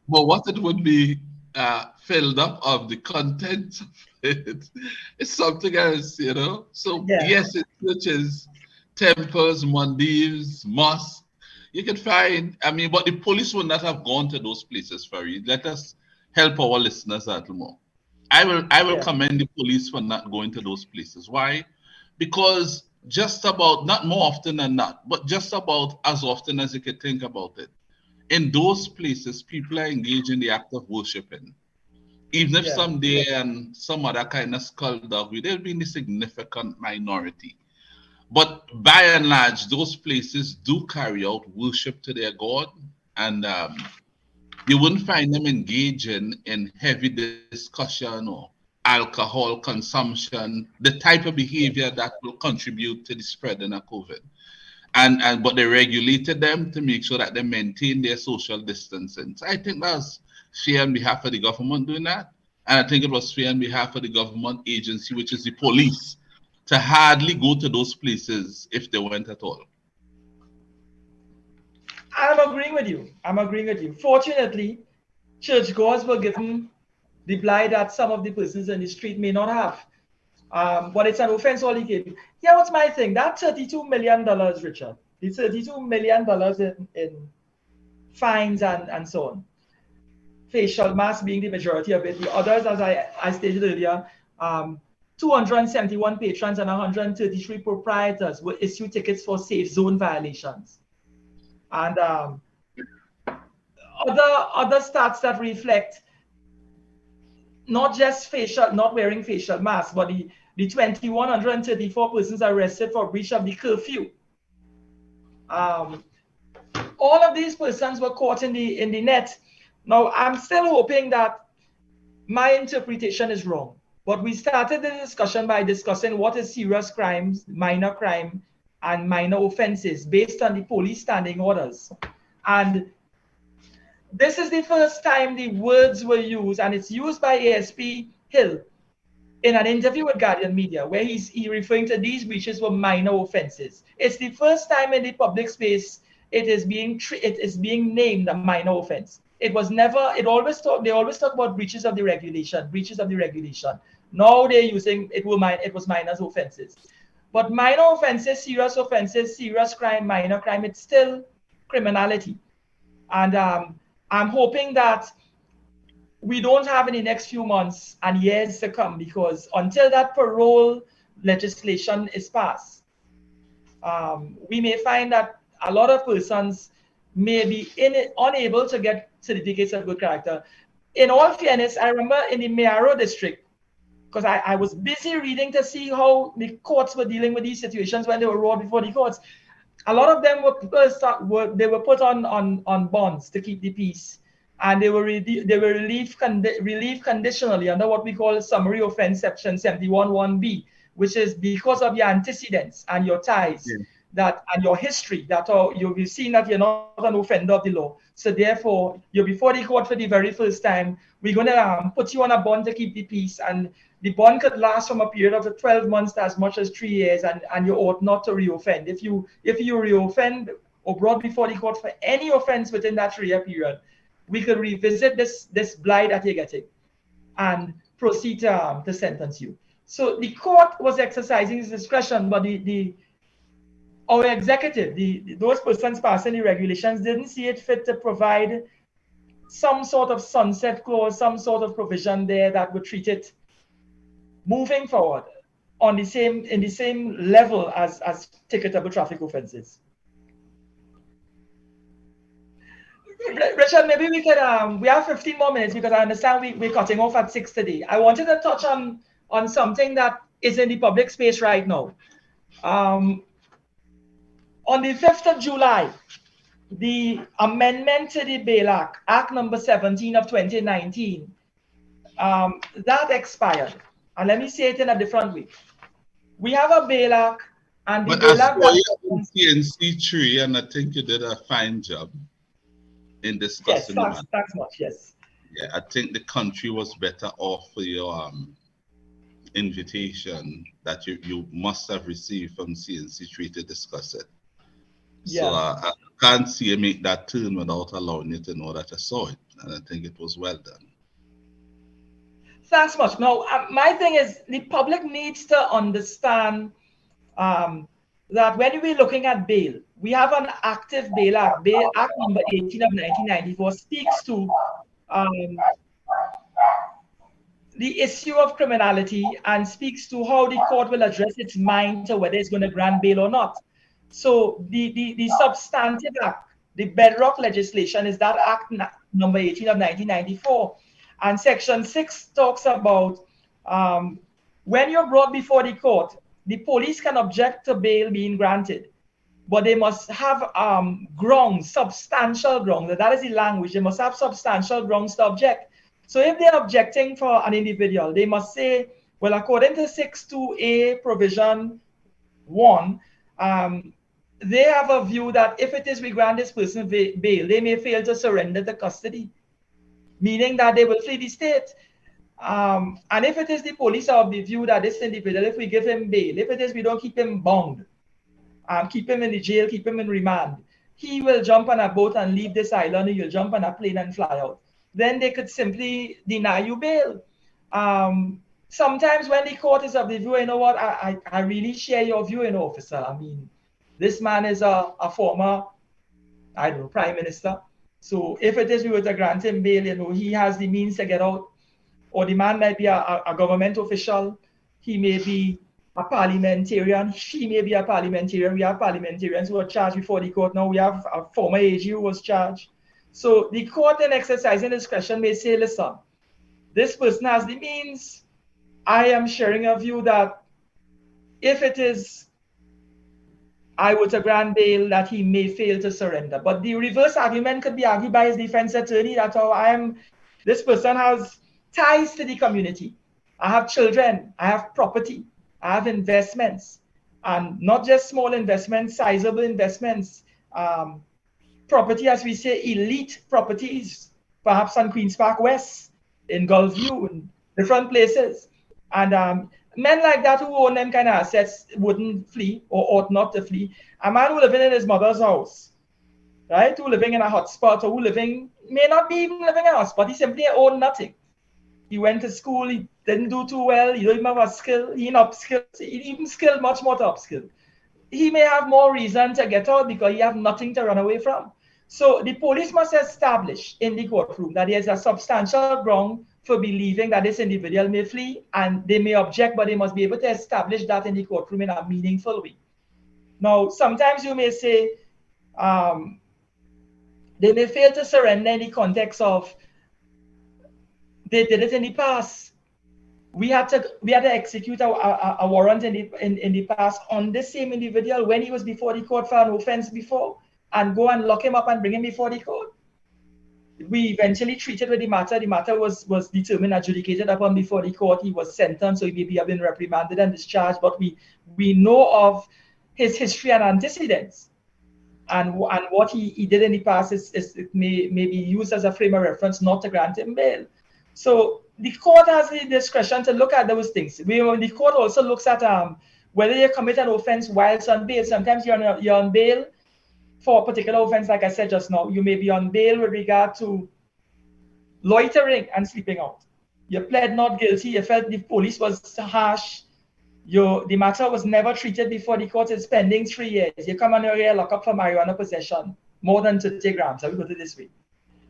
But what it would be filled up of the content of it is something else, you know. So yes, it's churches, temples, mandis, mosques. You can find, I mean, but the police would not have gone to those places for you. Let us help our listeners a little more. I will commend the police for not going to those places. Why? Because just about, not more often than not, but just about as often as you can think about it, in those places, people are engaged in the act of worshiping. Even if someday and some other kind of skullduggery, they'll be in the significant minority. But by and large, those places do carry out worship to their God, and you wouldn't find them engaging in heavy discussion or alcohol consumption, the type of behavior that will contribute to the spreading of COVID. But they regulated them to make sure that they maintain their social distancing. So I think that's fair on behalf of the government doing that. And I think it was fair on behalf of the government agency, which is the police, to hardly go to those places if they went at all. I'm agreeing with you. Fortunately, churchgoers were given the blight that some of the persons in the street may not have. But it's an offense all he gave. Yeah, what's my thing? That $32 million, Richard. The $32 million in fines and so on. Facial mask being the majority of it. The others, as I stated earlier, 271 patrons and 133 proprietors were issued tickets for safe zone violations. And other stats that reflect not just not wearing facial masks, but the 2,134 persons arrested for breach of the curfew. All of these persons were caught in the net. Now, I'm still hoping that my interpretation is wrong. But we started the discussion by discussing what is serious crimes, minor crime, and minor offenses based on the police standing orders. And this is the first time the words were used, and it's used by ASP Hill in an interview with Guardian Media, where he's referring to these breaches were minor offenses. It's the first time in the public space it is being named a minor offense. It was never, they always talk about breaches of the regulation. Now they're using, it was minor offenses. But minor offenses, serious crime, minor crime, it's still criminality. And I'm hoping that we don't have in the next few months and years to come, because until that parole legislation is passed, we may find that a lot of persons may be unable to get certificates of good character. In all fairness, I remember in the Mayaro district, because I was busy reading to see how the courts were dealing with these situations when they were brought before the courts. A lot of them were put on bonds to keep the peace, and they were relieved conditionally under what we call summary offense section 71(1)(b), which is because of your antecedents and your ties. And your history, that you'll be seen that you're not an offender of the law. So therefore, you're before the court for the very first time. We're going to put you on a bond to keep the peace, and the bond could last from a period of 12 months to as much as 3 years, and you ought not to reoffend. If you reoffend or brought before the court for any offense within that 3-year period, we could revisit this blight that you're getting and proceed to sentence you. So the court was exercising its discretion, but our executive, those persons passing the regulations, didn't see it fit to provide some sort of sunset clause, some sort of provision there that would treat it moving forward. on the same in the same level as ticketable traffic offenses. Richard, maybe we could we have 15 more minutes because I understand we're cutting off at 6 today. I wanted to touch on something that is in the public space right now. On the 5th of July, the amendment to the Bail Act, Act number 17 of 2019, that expired. And let me say it in a different way. We have a Bail Act, and the Bail Act that CNC 3, and I think you did a fine job in discussing yes, thanks much, yes. Yeah, I think the country was better off for your invitation that you must have received from CNC3 to discuss it. Yeah. So I can't see you make that turn without allowing you to know that I saw it, and I think it was well done. Thanks much. Now, my thing is the public needs to understand that when we're looking at bail, we have an active Bail Act. Bail Act number 18 of 1994 speaks to the issue of criminality and speaks to how the court will address its mind to whether it's going to grant bail or not. So the substantive act, the bedrock legislation is that Act number 18 of 1994. And Section 6 talks about when you're brought before the court, the police can object to bail being granted, but they must have grounds, substantial grounds. That is the language. They must have substantial grounds to object. So if they're objecting for an individual, they must say, well, according to 6.2a provision 1, they have a view that if it is we grant this person bail, they may fail to surrender the custody, meaning that they will flee the state. And if it is the police of the view that this individual, if we give him bail, if it is we don't keep him bound, keep him in the jail, keep him in remand, he will jump on a boat and leave this island, and you'll jump on a plane and fly out. Then they could simply deny you bail. Sometimes when the court is of the view, you know what, I really share your view, officer. I mean, this man is a former, I don't know, prime minister. So if it is we were to grant him bail, he has the means to get out. Or the man might be a government official. He may be a parliamentarian. She may be a parliamentarian. We have parliamentarians who are charged before the court. Now we have a former AG who was charged. So the court, in exercising discretion, may say, listen, this person has the means. I am sharing a view that if it is I were to grant bail, that he may fail to surrender. But the reverse argument could be argued by his defense attorney that this person has ties to the community. I have children, I have property, I have investments, and not just small investments, sizable investments, property, as we say, elite properties, perhaps on Queen's Park West, in Gulf View, in different places. And men like that who own them kind of assets wouldn't flee or ought not to flee. A man who living in his mother's house, right, who living in a hotspot, or who may not be even living in a hotspot, he simply owned nothing. He went to school, he didn't do too well, he don't even have a skill, he upskilled, he even skilled much more to upskill. He may have more reason to get out because he have nothing to run away from. So the police must establish in the courtroom that there is a substantial ground for believing that this individual may flee, and they may object, but they must be able to establish that in the courtroom in a meaningful way. Now, sometimes you may say they may fail to surrender in the context of they did it in the past. We had to execute a warrant in the past on this same individual when he was before the court for an offense before, and go and lock him up and bring him before the court. We eventually treated with the matter. The matter was determined, adjudicated upon before the court. He was sentenced, so he maybe have been reprimanded and discharged. But we know of his history and antecedents, and what he did in the past may be used as a frame of reference not to grant him bail. So the court has the discretion to look at those things. The court also looks at whether you commit an offense whilst on bail. Sometimes you're on bail for a particular offense, like I said just now. You may be on bail with regard to loitering and sleeping out. You pled not guilty. You felt the police was harsh. The matter was never treated before the court. It's pending 3 years. You come on your rear lock up for marijuana possession, more than 30 grams. I will put it this way.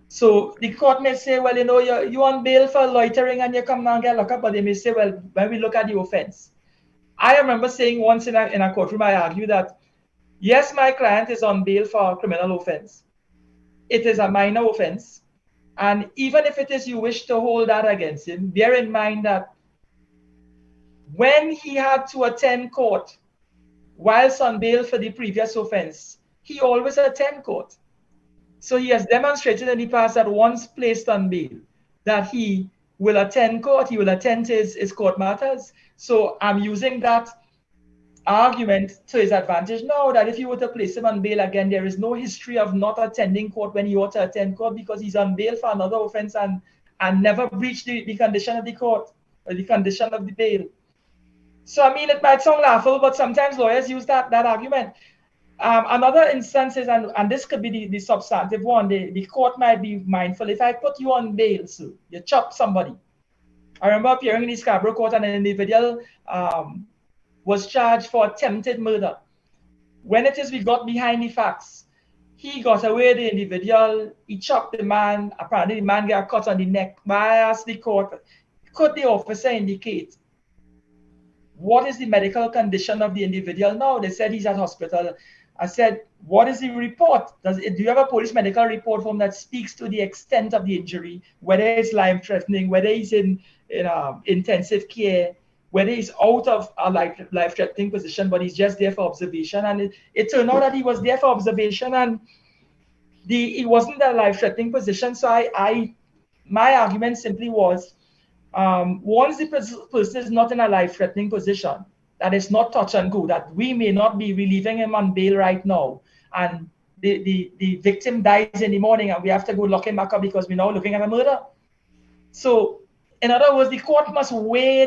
So the court may say, well, you're on bail for loitering and you come now and get locked up. But they may say, well, when we look at the offense, I remember saying once in a courtroom, I argued that, yes, my client is on bail for a criminal offense. It is a minor offense. And even if it is you wish to hold that against him, bear in mind that when he had to attend court whilst on bail for the previous offense, he always attend court. So he has demonstrated in the past that once placed on bail, that he will attend court, he will attend his court matters. So I'm using that argument to his advantage now, that if you were to place him on bail again, there is no history of not attending court when he ought to attend court, because he's on bail for another offense and never breached the condition of the court or the condition of the bail. So I mean, it might sound laughable, but sometimes lawyers use that argument. Another instance is, and this could be the substantive one, the court might be mindful. If I put you on bail, so you chop somebody. I remember appearing in the Scarborough court, and an individual was charged for attempted murder. When it is we got behind the facts, he got away, the individual, he chopped the man, apparently the man got cut on the neck. But I asked the court, could the officer indicate what is the medical condition of the individual now? They said he's at hospital. I said, what is the report? Do you have a police medical report form that speaks to the extent of the injury, whether it's life-threatening, whether he's in intensive care, whether he's out of a life-threatening position, but he's just there for observation? And it turned out that he was there for observation, and he wasn't a life-threatening position. So my argument simply was, once the person is not in a life-threatening position, that is not touch and go, that we may not be relieving him on bail right now, and the victim dies in the morning and we have to go lock him back up because we're now looking at a murder. So, in other words, the court must weigh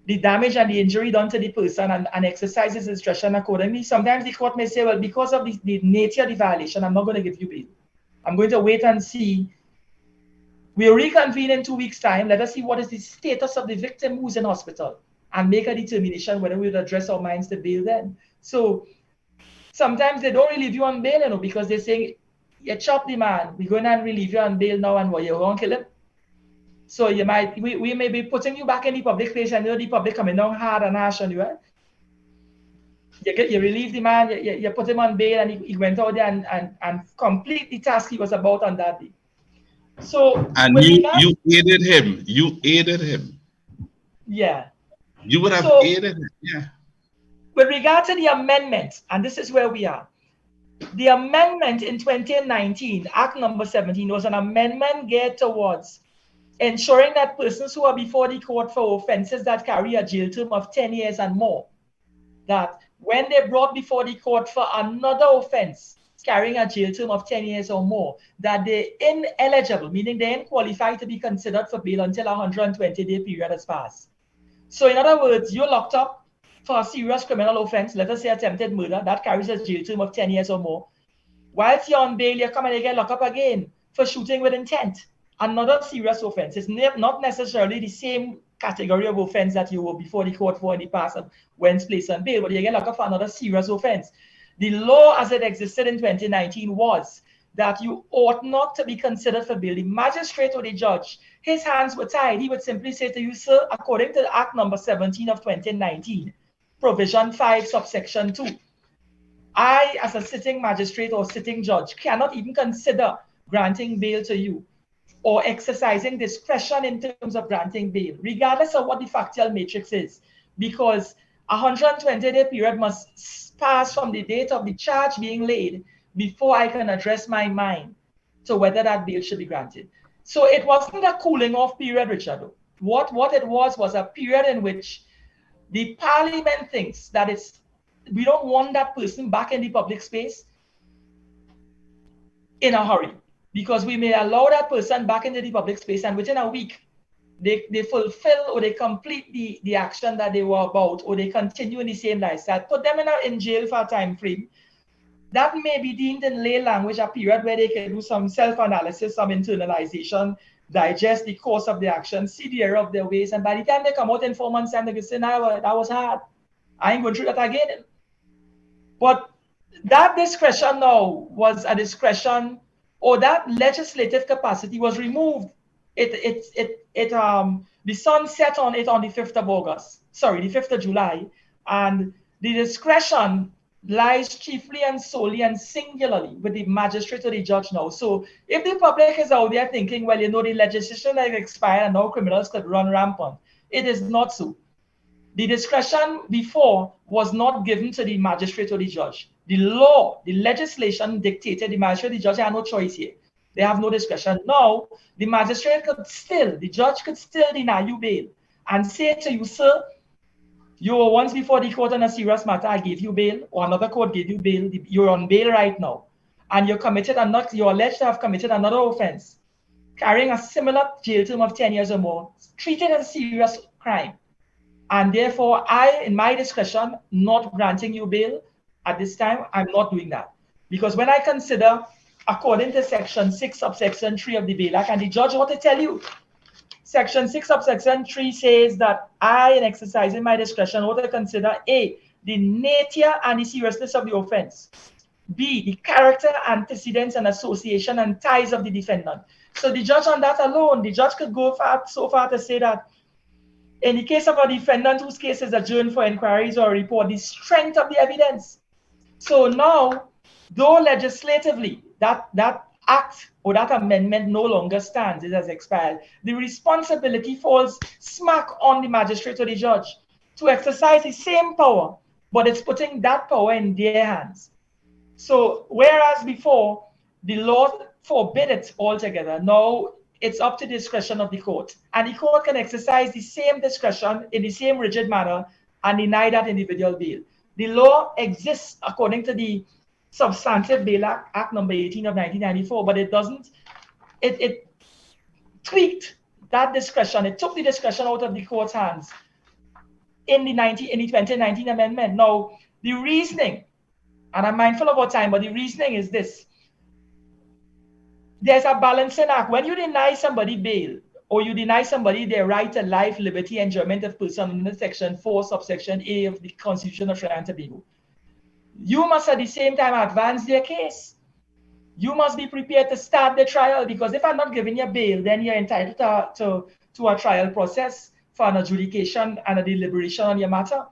the damage and the injury done to the person and exercise its discretion accordingly. Sometimes the court may say, well, because of the nature of the violation, I'm not going to give you bail. I'm going to wait and see. We'll reconvene in 2 weeks' time. Let us see what is the status of the victim who's in hospital and make a determination whether we'll address our minds to bail then. So sometimes they don't relieve you on bail, because they're saying, you chop the man, we're going to relieve you on bail now, and what, you're going to kill him? So we may be putting you back in the public place, and the public coming down hard and harsh on you. You relieve the man, you put him on bail, and he went out there and complete the task he was about on that day. So, and you aided him. You aided him. Yeah. You would have aided him. Yeah. With regard to the amendment, and this is where we are. The amendment in 2019, Act number 17, was an amendment geared towards ensuring that persons who are before the court for offenses that carry a jail term of 10 years and more, that when they're brought before the court for another offense carrying a jail term of 10 years or more, that they're ineligible, meaning they're unqualified to be considered for bail until a 120-day period has passed. So in other words, you're locked up for a serious criminal offense, let us say attempted murder, that carries a jail term of 10 years or more. Whilst you're on bail, you come and you get locked up again for shooting with intent. Another serious offense. It's not necessarily the same category of offense that you were before the court for in the past when placed on bail, but you get locked up for another serious offense. The law as it existed in 2019 was that you ought not to be considered for bail. The magistrate or the judge, his hands were tied. He would simply say to you, sir, according to Act number 17 of 2019, provision 5, subsection 2, I, as a sitting magistrate or sitting judge, cannot even consider granting bail to you or exercising discretion in terms of granting bail, regardless of what the factual matrix is, because a 120-day period must pass from the date of the charge being laid before I can address my mind to whether that bail should be granted. So it wasn't a cooling off period, Richard. What it was a period in which the parliament thinks that we don't want that person back in the public space in a hurry, because we may allow that person back into the public space, and within a week, they fulfill or they complete the action that they were about, or they continue in the same lifestyle, put them in jail for a time frame. That may be deemed in lay language a period where they can do some self-analysis, some internalization, digest the course of the action, see the error of their ways, and by the time they come out in 4 months' time, they can say, "Nah, that was hard. I ain't going through that again." But that discretion now was a discretion, or that legislative capacity was removed. It The sun set on it on the 5th of August, sorry, the 5th of July, and the discretion lies chiefly and solely and singularly with the magistrate or the judge now. So if the public is out there thinking, well, you know, the legislation has expired and now criminals could run rampant, it is not so. The discretion before was not given to the magistrate or the judge. The law, the legislation dictated the magistrate, the judge had no choice here. They have no discretion. Now, the magistrate could still, the judge could still deny you bail and say to you, sir, you were once before the court on a serious matter, I gave you bail, or another court gave you bail, you're on bail right now, and you're alleged to have committed another offense, carrying a similar jail term of 10 years or more, treated as a serious crime. And therefore, I, in my discretion, not granting you bail at this time, I'm not doing that. Because when I consider, according to Section 6 subsection 3 of the Bail Act, and the judge ought to tell you, Section 6 subsection 3 says that I, in exercising my discretion, ought to consider A, the nature and the seriousness of the offense, B, the character, antecedents, and association and ties of the defendant. So the judge on that alone, the judge could go so far to say that in the case of a defendant whose case is adjourned for inquiries or report, the strength of the evidence. So now, though legislatively that act or that amendment no longer stands, it has expired, the responsibility falls smack on the magistrate or the judge to exercise the same power, but it's putting that power in their hands. So whereas before the law forbid it altogether, now it's up to discretion of the court, and the court can exercise the same discretion in the same rigid manner and deny that individual bail. The law exists according to the Substantive Bail Act number 18 of 1994, but it doesn't, it tweaked that discretion. It took the discretion out of the court's hands in the 2019 amendment. Now, the reasoning, and I'm mindful of our time, but the reasoning is this. There's a balancing act. When you deny somebody bail, or you deny somebody their right to life, liberty, enjoyment of person under Section 4, subsection A of the Constitution of Trinidad and Tobago, you must at the same time advance their case. You must be prepared to start the trial, because if I'm not giving you bail, then you're entitled to a trial process for an adjudication and a deliberation on your matter.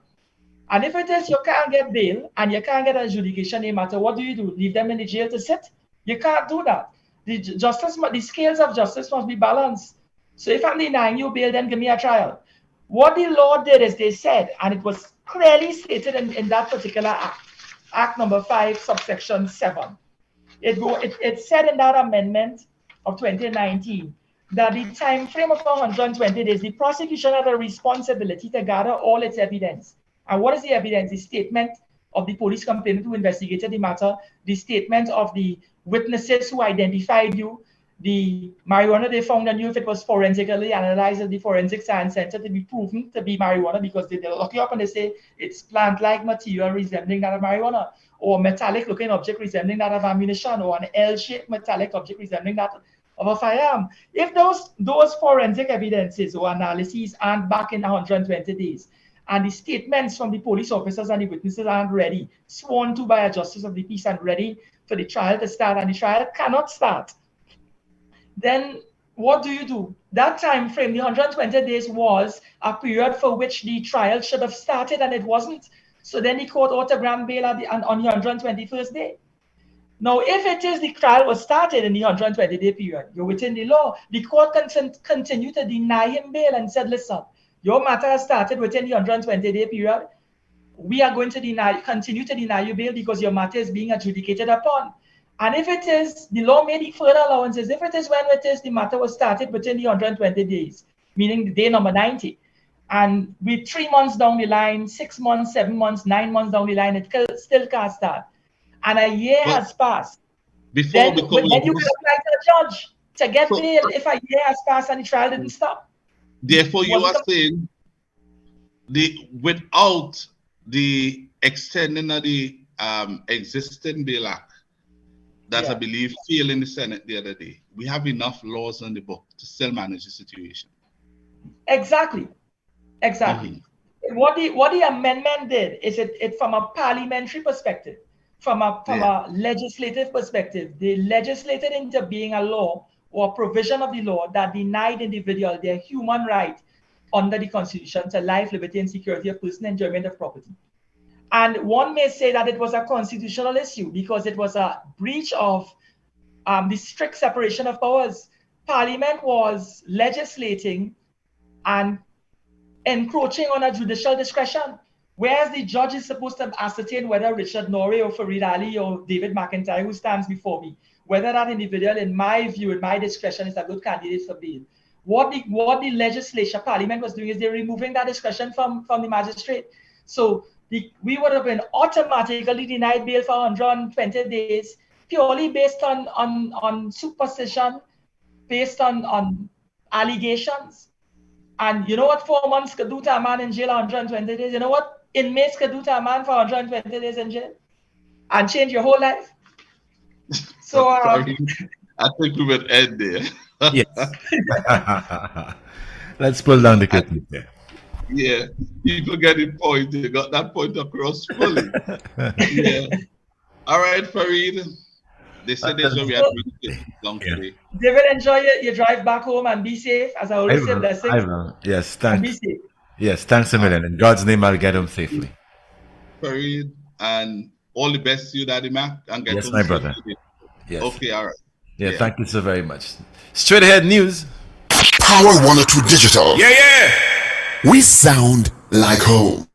And if it is you can't get bail and you can't get an adjudication in your matter, what do? Leave them in the jail to sit? You can't do that. The scales of justice must be balanced. So if I'm denying you bail, then give me a trial. What the law did is they said, and it was clearly stated in that particular act, Act number 5, subsection 7. It said in that amendment of 2019 that the time frame of 120 days, the prosecution had a responsibility to gather all its evidence. And what is the evidence? The statement of the police complainant who investigated the matter, the statement of the witnesses who identified you, the marijuana they found on you, if it was forensically analyzed at the Forensic Science Center to be proven to be marijuana, because they look you up and they say it's plant-like material resembling that of marijuana, or metallic-looking object resembling that of ammunition, or an L-shaped metallic object resembling that of a firearm. If those forensic evidences or analyses aren't back in 120 days, and the statements from the police officers and the witnesses aren't ready, sworn to by a justice of the peace and ready for the trial to start, and the trial cannot start, then what do? That time frame, the 120 days, was a period for which the trial should have started, and it wasn't. So then the court ought to grant bail on the 121st day. Now, if it is the trial was started in the 120-day period, you're within the law, the court can continue to deny him bail and said, listen, your matter has started within the 120-day period. We are going to continue to deny you bail because your matter is being adjudicated upon. And if it is, the law made the further allowances. If it is when it is the matter was started within the 120 days, meaning the day number 90, and with 3 months down the line, 6 months, 7 months, 9 months down the line, it still can't start, and a year has passed, then you can apply to the judge to get bail if a year has passed and the trial didn't stop. Therefore, you are saying without the extending of the existing Bail Act that I believe failed in the Senate the other day, we have enough laws on the book to still manage the situation. Exactly. What the amendment did is it from a parliamentary perspective, from a legislative perspective, they legislated into being a law or provision of the law that denied individual their human right under the Constitution to life, liberty, and security of person, enjoyment of property. And one may say that it was a constitutional issue because it was a breach of the strict separation of powers. Parliament was legislating and encroaching on a judicial discretion, whereas the judge is supposed to ascertain whether Richard Norrie or Fareed Ali or David McIntyre, who stands before me, whether that individual, in my view, in my discretion, is a good candidate for bail. What the legislature, Parliament was doing is they're removing that discretion from the magistrate. So we would have been automatically denied bail for 120 days, purely based on superstition, based on allegations. And you know what 4 months could do to a man in jail 120 days? You know what inmates could do to a man for 120 days in jail? And change your whole life. So I think we would end there. Yes. Let's pull down the curtain there. Yeah, people get the point. They got that point across fully. Yeah. All right, Fareed. They said this when we had long today. David, enjoy your drive back home and be safe. As I always say, blessings. I will. Yes, thanks. Be safe. Yes, thanks a million. In God's name, I'll get home safely. Fareed, and all the best to you, Daddy Mac. And get Yes, home my brother. safely. Yes. Okay, all right. Yeah, thank you so very much. Straight ahead news. Power 102 Digital. Yeah. We sound like home.